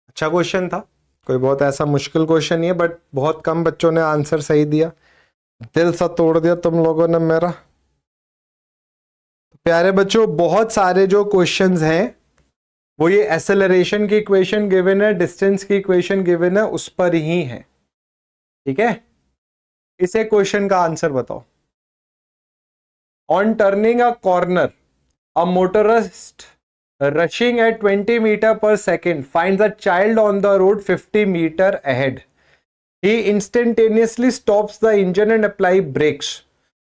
अच्छा क्वेश्चन था, कोई बहुत ऐसा मुश्किल क्वेश्चन नहीं है, बट बहुत कम बच्चों ने आंसर सही दिया। दिल सा तोड़ दिया तुम लोगों ने मेरा। प्यारे बच्चों, बहुत सारे जो क्वेश्चंस हैं वो ये एक्सेलरेशन की इक्वेशन गिवन है, डिस्टेंस की इक्वेशन गिवन है, उस पर ही है। ठीक है, इसे क्वेश्चन का आंसर बताओ। On turning a corner, a motorist rushing at 20 meter per second finds a child on the road 50 meter ahead. He instantaneously stops the engine and apply brakes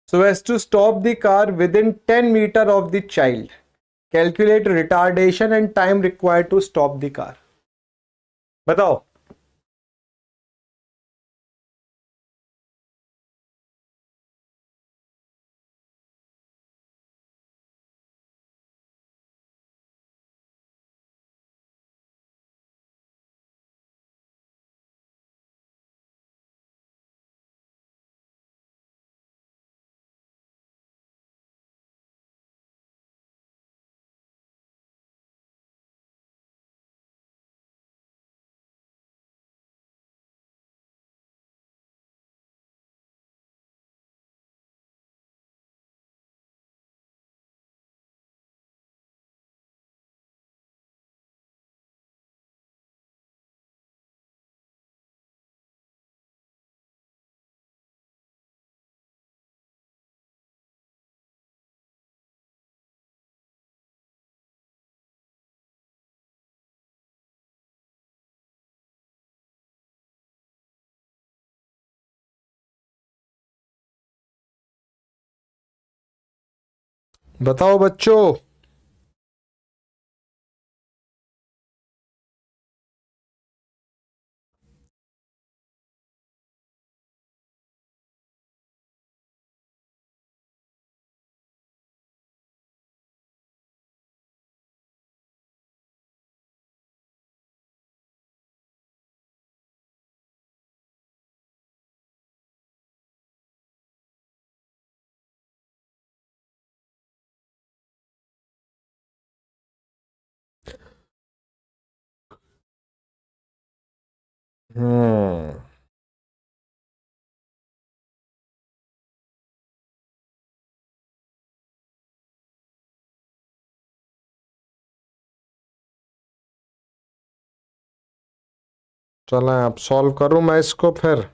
so as to stop the car within 10 meter of the child. Calculate retardation and time required to stop the car. बताओ। बताओ बच्चों। चलो आप solve करूं मैं इसको फिर।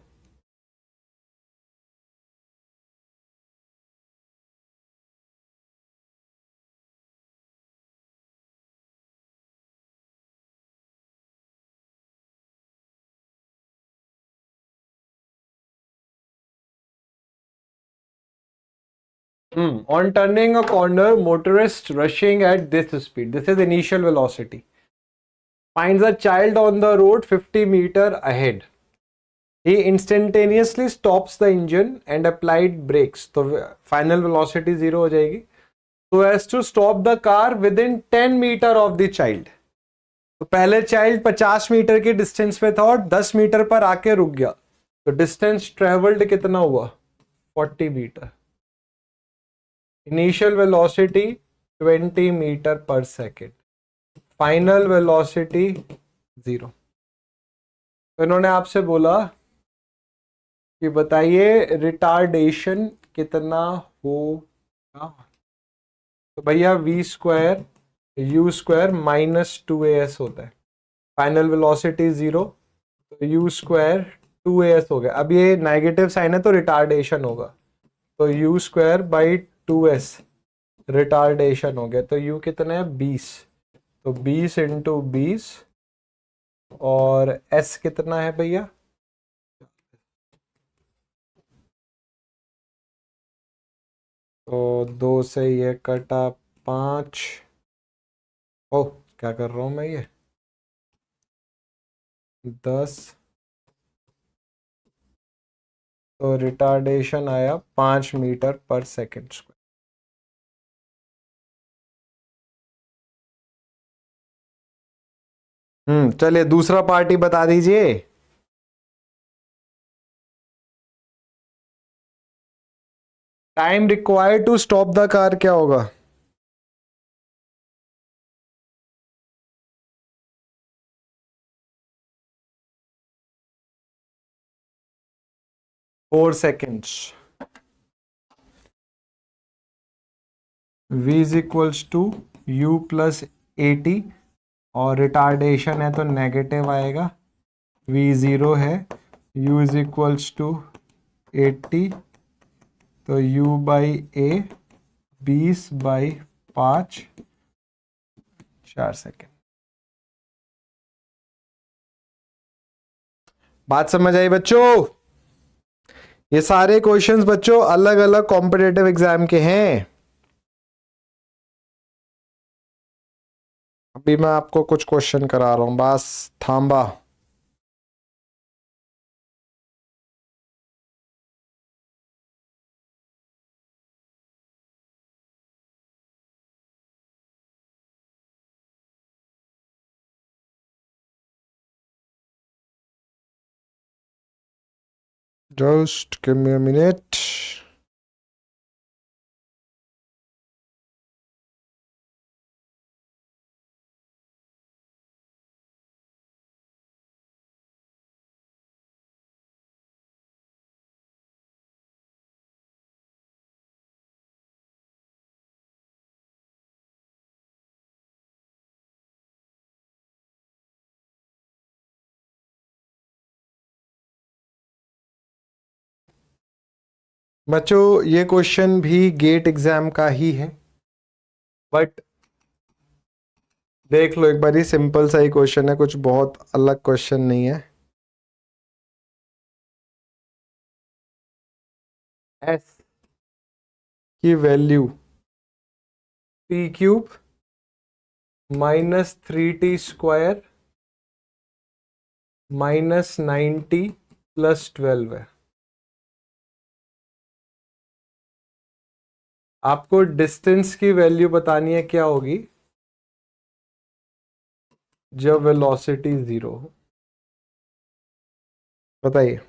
On turning a corner, motorist rushing at this speed. This is initial velocity. Finds a child on the road 50 meter ahead. He instantaneously stops the engine and applied brakes. तो final velocity 0 हो जाएगी. So as to stop the car within 10 meter of the child. तो पहले child 50 metre की distance पे था और 10 metre पर आके रुक गया, तो डिस्टेंस ट्रेवल्ड कितना हुआ? 40 metre. Initial velocity 20 metre per second, final velocity 0। तो इन्होंने आपसे बोला कि बताइए रिटार्डेशन कितना होगा। तो भैया v square u square minus 2as होता है, फाइनल वेलोसिटी 0, तो u स्क्वायर 2as हो गया। अब ये नेगेटिव साइन है तो रिटार्डेशन होगा, तो u square by 2s retardation हो गया। तो u कितना है? 20। तो 20 इंटू 20 और s कितना है भैया? तो 2 से ये कटा 5। ओह क्या कर रहा हूं मैं ये, 10। तो रिटार्डेशन आया 5 मीटर पर सेकेंड स्क्वायर। चलिए दूसरा पार्ट ही बता दीजिए। Time required to stop the car क्या होगा? Four seconds. v is equals to u plus 80 और रिटार्डेशन है तो नेगेटिव आएगा। v 0 है, u इज इक्वल्स टू 80 तो u by A 20 by 5 4 second. बात समझ आई बच्चों? ये सारे क्वेश्चंस बच्चों अलग अलग कॉम्पिटिटिव एग्जाम के हैं। अभी मैं आपको कुछ क्वेश्चन करा रहा हूं, बस थांबा। Just give me a minute. बच्चों ये क्वेश्चन भी गेट एग्जाम का ही है, बट देख लो एक बार, ही सिंपल सा ही क्वेश्चन है, कुछ बहुत अलग क्वेश्चन नहीं है। s की value T cube minus 3t square minus 90 plus 12 है। आपको डिस्टेंस की वैल्यू बतानी है, क्या होगी जब वेलोसिटी 0 हो? बताइए।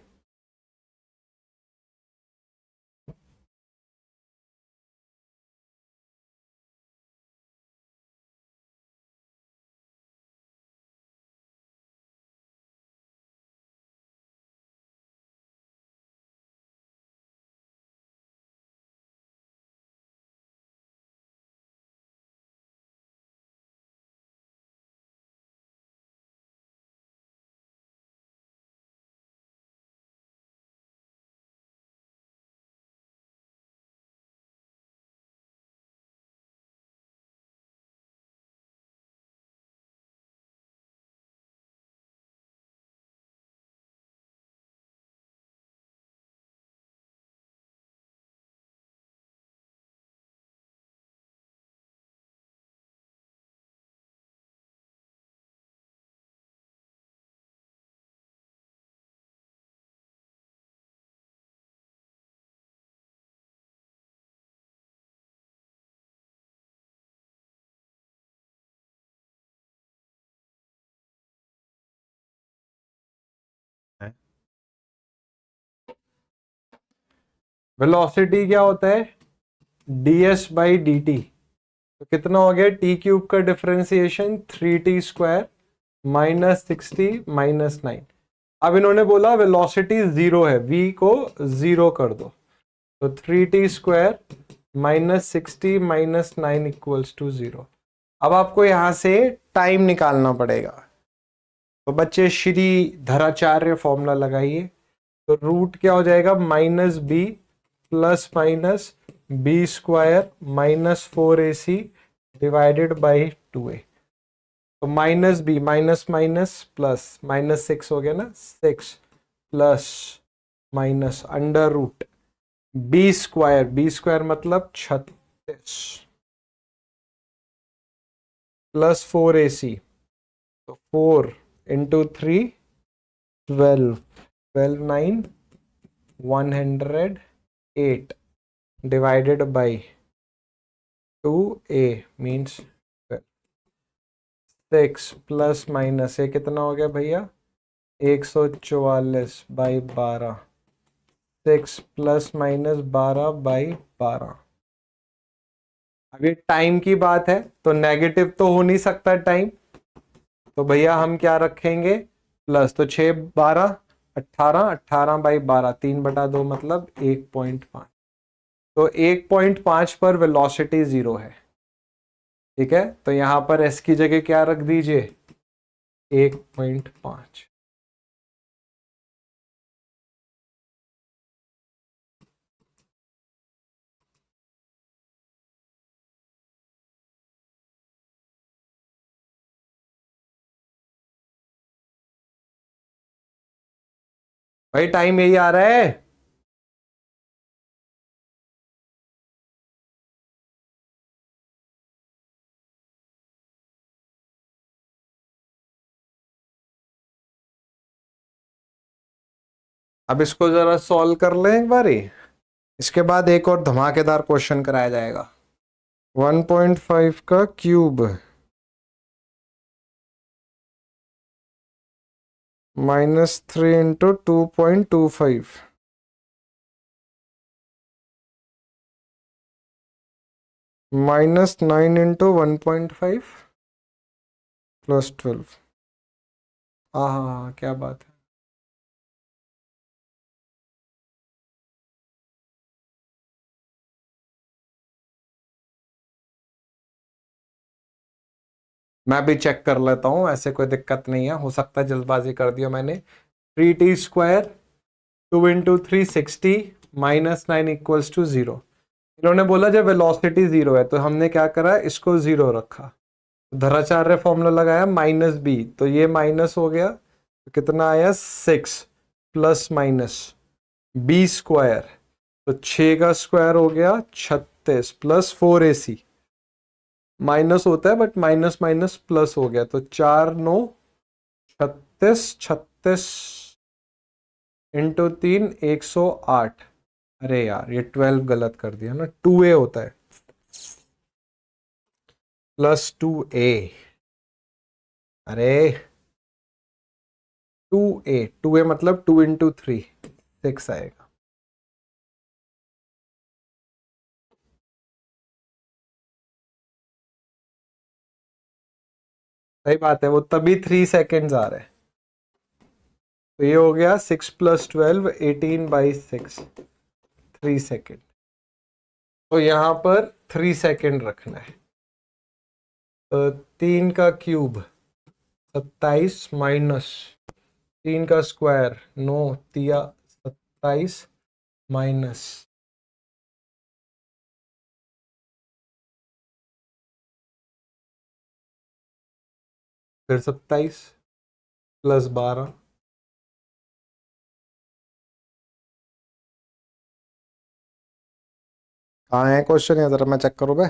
वेलोसिटी क्या होता है? ds by D T. तो कितना हो गया? टी क्यूब का differentiation 3t square minus 60 minus 9। अब इन्होंने बोला वेलोसिटी 0 है, v को 0 कर दो, तो 3t square minus 60 minus 9 equals to 0। अब आपको यहां से टाइम निकालना पड़ेगा। तो बच्चे श्री धराचार्य फॉर्मूला लगाइए। तो रूट क्या हो जाएगा? Minus b plus minus b square minus 4ac divided by 2a। तो minus b, minus minus plus, -6 हो गया ना, 6 plus minus under root b square, b square मतलब 36 प्लस 4ac, तो 4 into 3 12, 12 9 108 divided by 2a means 6 plus minus ये कितना हो गया भैया, 144 बाई 12, 6 प्लस माइनस 12 बाई 12। अभी टाइम की बात है तो नेगेटिव तो हो नहीं सकता टाइम, तो भैया हम क्या रखेंगे प्लस, तो 6 12 18, 18 बाई 12 3/2 मतलब 1.5, तो 1.5 पर वेलोसिटी 0 है। ठीक है, तो यहां पर एस की जगह क्या रख दीजिए 1.5। भाई टाइम यही आ रहा है। अब इसको जरा सॉल्व कर लें एक बारी, इसके बाद एक और धमाकेदार क्वेश्चन कराया जाएगा। 1.5 का क्यूब -3 इंटू 2.25 -9 इंटू 1.5 प्लस 12। हाँ हाँ हाँ, क्या बात है। मैं भी चेक कर लेता हूँ, ऐसे कोई दिक्कत नहीं है, हो सकता है जल्दबाजी कर दिया मैंने। 3t² 2 into 3 60 -9 equals to 0। इन्होंने बोला जब वेलोसिटी 0 है तो हमने क्या करा, इसको 0 रखा, धराचार्य फॉर्मूला लगाया -b, तो ये माइनस हो गया, तो कितना आया 6 प्लस माइनस बी स्क्वायर, तो 6 का स्क्वायर हो गया 36 प्लस 4ac, माइनस होता है बट माइनस माइनस प्लस हो गया, तो 4 9 36, 36 इंटू 3 108। अरे यार ये 12 गलत कर दिया ना, 2a होता है प्लस 2a, अरे 2a मतलब 2 इंटू 3 6 आएगा। सही बात है, वो तभी 3 सेकेंड्स आ रहे हैं। तो ये हो गया 6 प्लस 12 18/6 3 सेकेंड, तो यहां पर 3 सेकेंड रखना है। तो 3 का क्यूब 27 माइनस 3 का स्क्वायर 9 तिया 27 माइनस फिर 27 प्लस 12, कहाँ है क्वेश्चन, या जरा मैं चेक करूँ बे,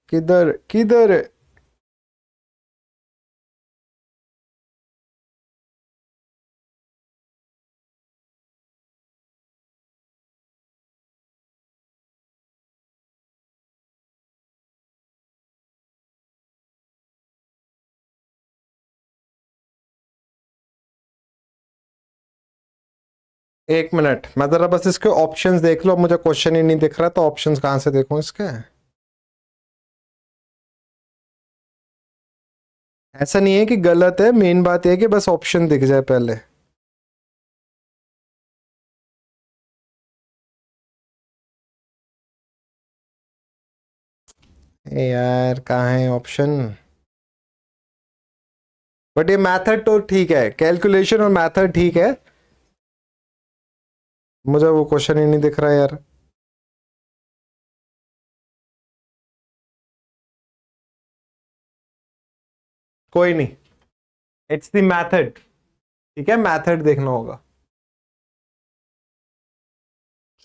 किधर किधर। एक मिनट, मैं जरा बस इसके ऑप्शंस देख लो, मुझे क्वेश्चन ही नहीं दिख रहा, तो ऑप्शंस कहाँ से देखूं इसके। ऐसा नहीं है कि गलत है, मेन बात यह है कि बस ऑप्शन दिख जाए पहले। ए यार कहाँ है ऑप्शन। बट ये मैथड तो ठीक है, कैलकुलेशन और मैथड ठीक है, मुझे वो क्वेश्चन ही नहीं दिख रहा यार। कोई नहीं, इट्स द मैथड। ठीक है, मैथड देखना होगा।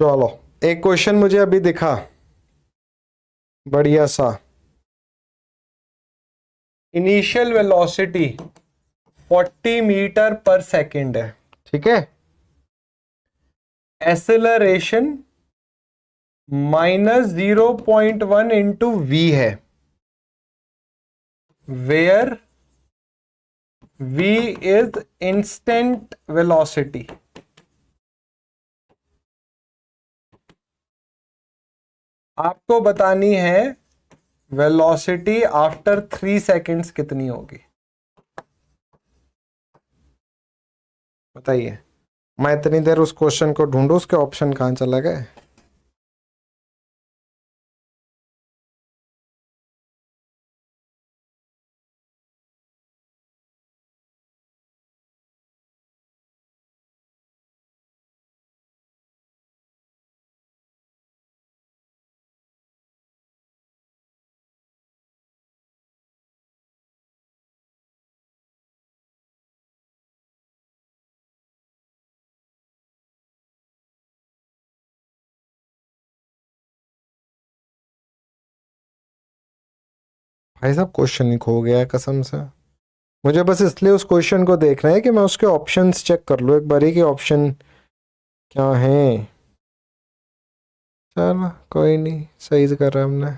चलो एक क्वेश्चन मुझे अभी दिखा बढ़िया सा। Initial velocity 40 metre per second है, ठीक है। एक्सेलरेशन -0.1 इंटू वी है, where v is instant velocity. आपको बतानी है वेलोसिटी आफ्टर 3 सेकेंड्स कितनी होगी, बताइए। मैं इतनी देर उस क्वेश्चन को ढूंढूं, उसके ऑप्शन कहां चला गए। भाई साहब क्वेश्चन ही खो गया है कसम से। मुझे बस इसलिए उस क्वेश्चन को देखना है कि मैं उसके ऑप्शंस चेक कर लूँ एक बारी कि ऑप्शन क्या है। चलो कोई नहीं, सही से कर रहा है हमने।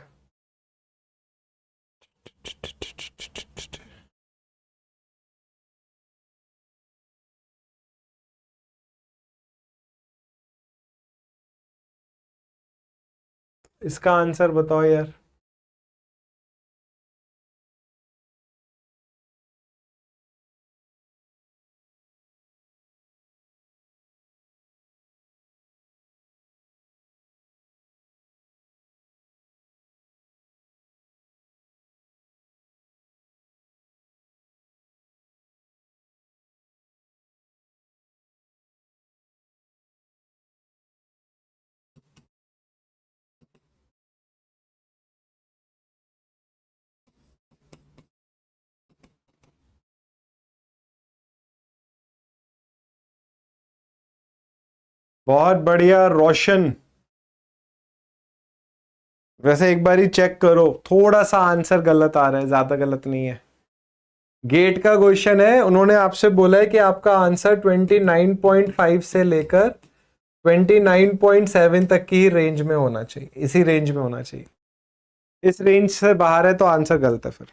इसका आंसर बताओ यार। बहुत बढ़िया रोशन। वैसे एक बार ही चेक करो, थोड़ा सा आंसर गलत आ रहा है, ज्यादा गलत नहीं है। गेट का क्वेश्चन है, उन्होंने आपसे बोला है कि आपका आंसर 29.5 से लेकर 29.7 तक की रेंज में होना चाहिए, इसी रेंज में होना चाहिए। इस रेंज से बाहर है तो आंसर गलत है फिर।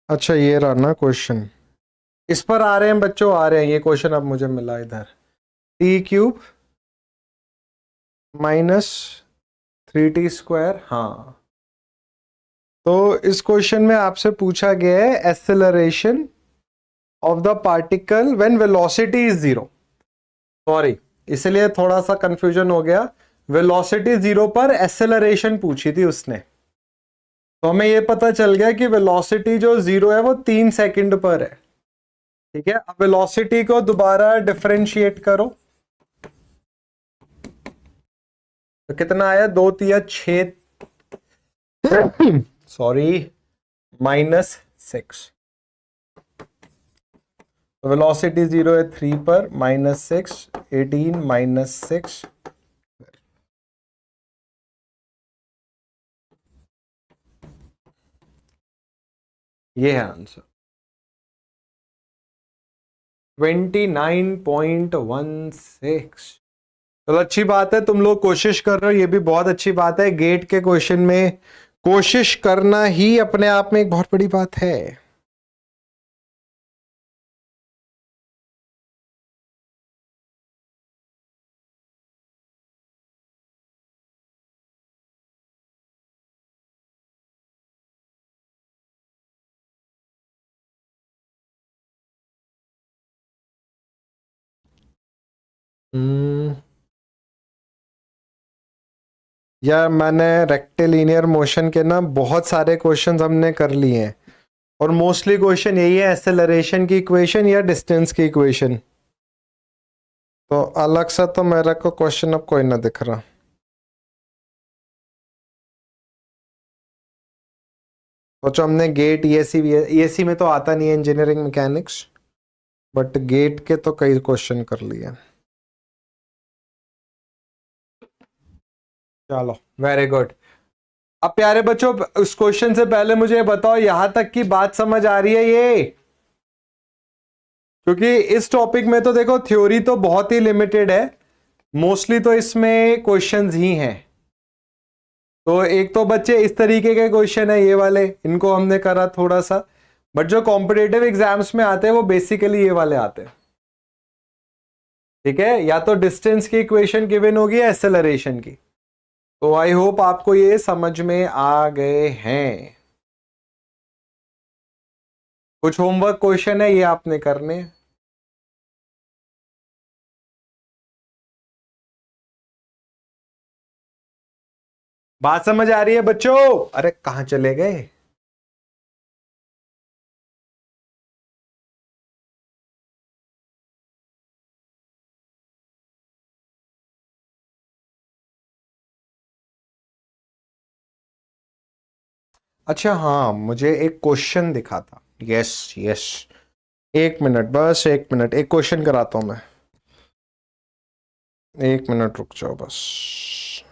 अच्छा ये रहा ना क्वेश्चन, इस पर आ रहे हैं बच्चों, आ रहे हैं ये क्वेश्चन। अब मुझे मिला इधर t³ -3t²। हाँ, तो इस क्वेश्चन में आपसे पूछा गया है acceleration of the particle when velocity is 0। Sorry, इसलिए थोड़ा सा कंफ्यूजन हो गया। वेलोसिटी 0 पर एक्सेलरेशन पूछी थी उसने, तो हमें ये पता चल गया कि वेलोसिटी जो 0 है वो 3 सेकंड पर है। ठीक है, अब वेलोसिटी को दोबारा डिफरेंशिएट करो, तो कितना आया, 2 तिया 6 सॉरी -6। वेलोसिटी 0 है 3 पर, -6 18 -6। ये है आंसर 29.16। चलो अच्छी बात है, तुम लोग कोशिश कर रहे हो, ये भी बहुत अच्छी बात है। गेट के क्वेश्चन में कोशिश करना ही अपने आप में एक बहुत बड़ी बात है। यार मैंने रेक्टिलिनियर मोशन के ना बहुत सारे क्वेश्चंस हमने कर लिए हैं, और मोस्टली क्वेश्चन यही है, एक्सेलरेशन की इक्वेशन या डिस्टेंस की इक्वेशन। तो अलग सा तो मेरा को क्वेश्चन अब कोई ना दिख रहा। सोचो हमने गेट ईएससी में तो आता नहीं है इंजीनियरिंग मैकेनिक्स, बट गेट के तो कई क्वेश्चन कर लिए। चलो वेरी गुड। अब प्यारे बच्चों, उस क्वेश्चन से पहले मुझे बताओ यहां तक की बात समझ आ रही है ये? क्योंकि इस टॉपिक में तो देखो थ्योरी तो बहुत ही लिमिटेड है, मोस्टली तो इसमें क्वेश्चंस ही हैं। तो एक तो बच्चे इस तरीके के क्वेश्चन है ये वाले, इनको हमने करा थोड़ा सा, बट जो कॉम्पिटेटिव एग्जाम्स में आते हैं वो बेसिकली ये वाले आते हैं। ठीक है, या तो डिस्टेंस की इक्वेशन गिवन होगी या एक्सेलरेशन की। तो आई होप आपको ये समझ में आ गए हैं। कुछ होमवर्क क्वेश्चन है ये आपने करने हैं। बात समझ आ रही है बच्चों? अरे कहां चले गए? अच्छा हाँ, मुझे एक क्वेश्चन दिखा था। यस यस, एक मिनट, बस एक मिनट, एक क्वेश्चन कराता हूं मैं। एक मिनट रुक जाओ बस।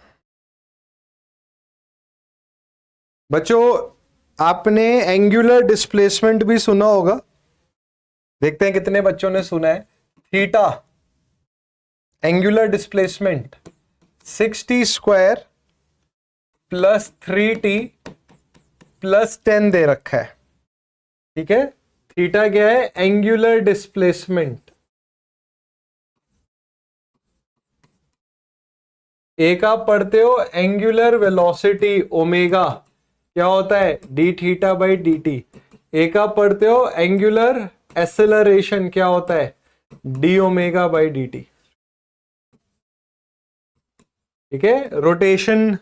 बच्चों आपने एंगुलर डिस्प्लेसमेंट भी सुना होगा, देखते हैं कितने बच्चों ने सुना है। Theta angular displacement 6t square plus 3t plus 10 दे रखा है। ठीक है, थीटा क्या है? Angular displacement. एक आप पढ़ते हो एंगुलर वेलोसिटी ओमेगा क्या होता है? D theta by D T. एक आप पढ़ते हो एंगुलर एक्सेलरेशन क्या होता है? D omega by D T. ठीक है, रोटेशन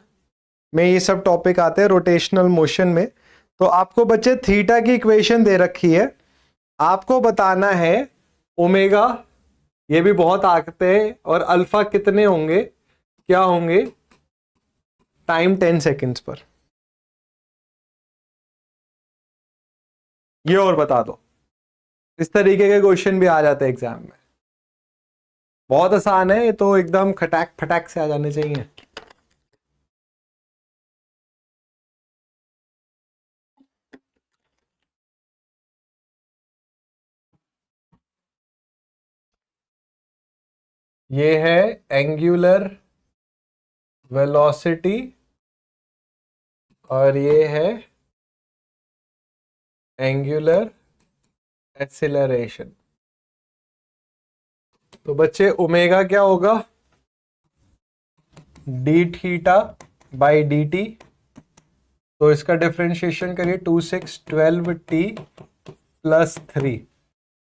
में ये सब टॉपिक आते हैं, रोटेशनल मोशन में। तो आपको बच्चे थीटा की इक्वेशन दे रखी है, आपको बताना है ओमेगा, ये भी बहुत आते हैं, और अल्फा कितने होंगे, क्या होंगे, टाइम 10 सेकेंड्स पर। ये और बता दो। इस तरीके के क्वेश्चन भी आ जाते हैं एग्जाम में। बहुत आसान है ये तो, एकदम खटाक फटाक से आ जाने चाहिए। ये है एंगुलर वेलोसिटी और ये है एंगुलर एक्सीलरेशन। तो बच्चे ओमेगा क्या होगा? D theta by D T. तो इसका डिफरेंशिएशन करिए, 2 6 12 टी प्लस 3।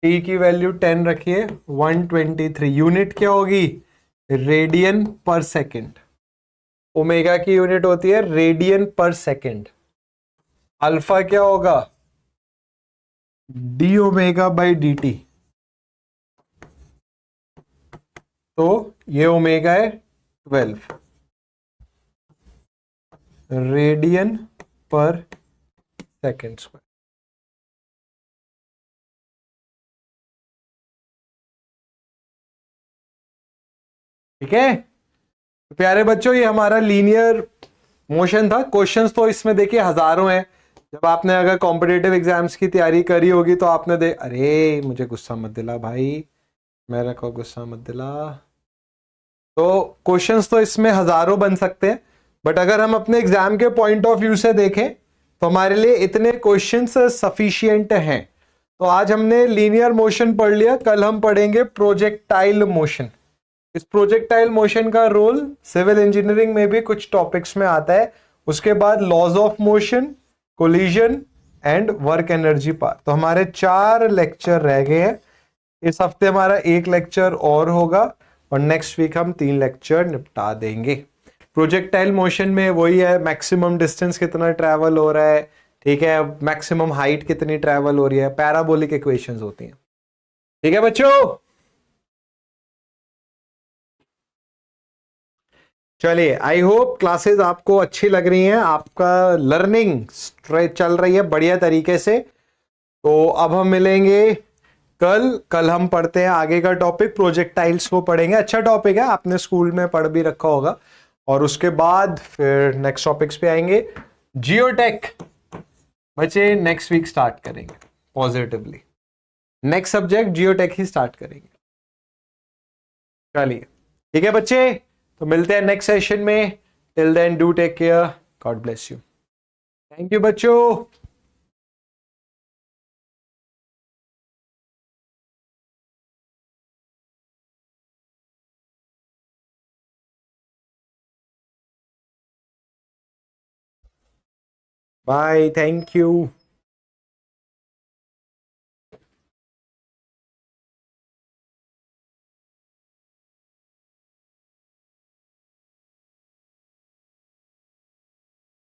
टी की वैल्यू 10 रखिए, 123। यूनिट क्या होगी? रेडियन पर सेकेंड। ओमेगा की यूनिट होती है रेडियन पर सेकेंड। अल्फा क्या होगा? D omega by D T. तो ये ओमेगा है 12 रेडियन पर सेकेंड स्क्वायर। ठीक है, तो प्यारे बच्चों ये हमारा लीनियर मोशन था। क्वेश्चंस तो इसमें देखिए हजारों हैं, जब आपने अगर कॉम्पिटिटिव एग्जाम्स की तैयारी करी होगी तो आपने अरे मुझे गुस्सा मत दिला भाई, मेरे को गुस्सा मत दिला। तो क्वेश्चंस तो इसमें हजारों बन सकते हैं, बट अगर हम अपने एग्जाम के पॉइंट ऑफ व्यू से देखें तो हमारे लिए इतने क्वेश्चंस सफिशिएंट हैं। तो आज हमने लीनियर मोशन पढ़ लिया, कल हम पढ़ेंगे प्रोजेक्टाइल मोशन। इस प्रोजेक्टाइल मोशन का रोल सिविल इंजीनियरिंग में भी कुछ टॉपिक्स में आता है। उसके बाद laws of motion, collision and work energy part. तो हमारे 4 लेक्चर रह गए हैं। इस हफ्ते हमारा 1 लेक्चर और होगा और नेक्स्ट वीक हम 3 लेक्चर निपटा देंगे। प्रोजेक्टाइल मोशन में वही है, मैक्सिमम डिस्टेंस कितना ट्रैवल हो रहा है, ठीक है, मैक्सिमम हाइट कितनी ट्रैवल हो रही है, पैराबोलिक इक्वेशंस होती हैं। ठीक है बच्चों, चलिए आई होप क्लासेस आपको अच्छी लग रही हैं, आपका लर्निंग चल रही है बढ़िया तरीके से। तो अब हम मिलेंगे कल हम पढ़ते हैं आगे का टॉपिक, प्रोजेक्टाइल्स को पढ़ेंगे। अच्छा टॉपिक है, आपने स्कूल में पढ़ भी रखा होगा। और उसके बाद फिर नेक्स्ट टॉपिक्स पे आएंगे। जियोटेक बच्चे नेक्स्ट वीक स्टार्ट करेंगे पॉजिटिवली, नेक्स्ट सब्जेक्ट जियोटेक ही स्टार्ट करेंगे। चलिए ठीक है बच्चे, तो मिलते हैं नेक्स्ट सेशन में। Till then do take care, God bless you, thank you बच्चों। Bye, thank you.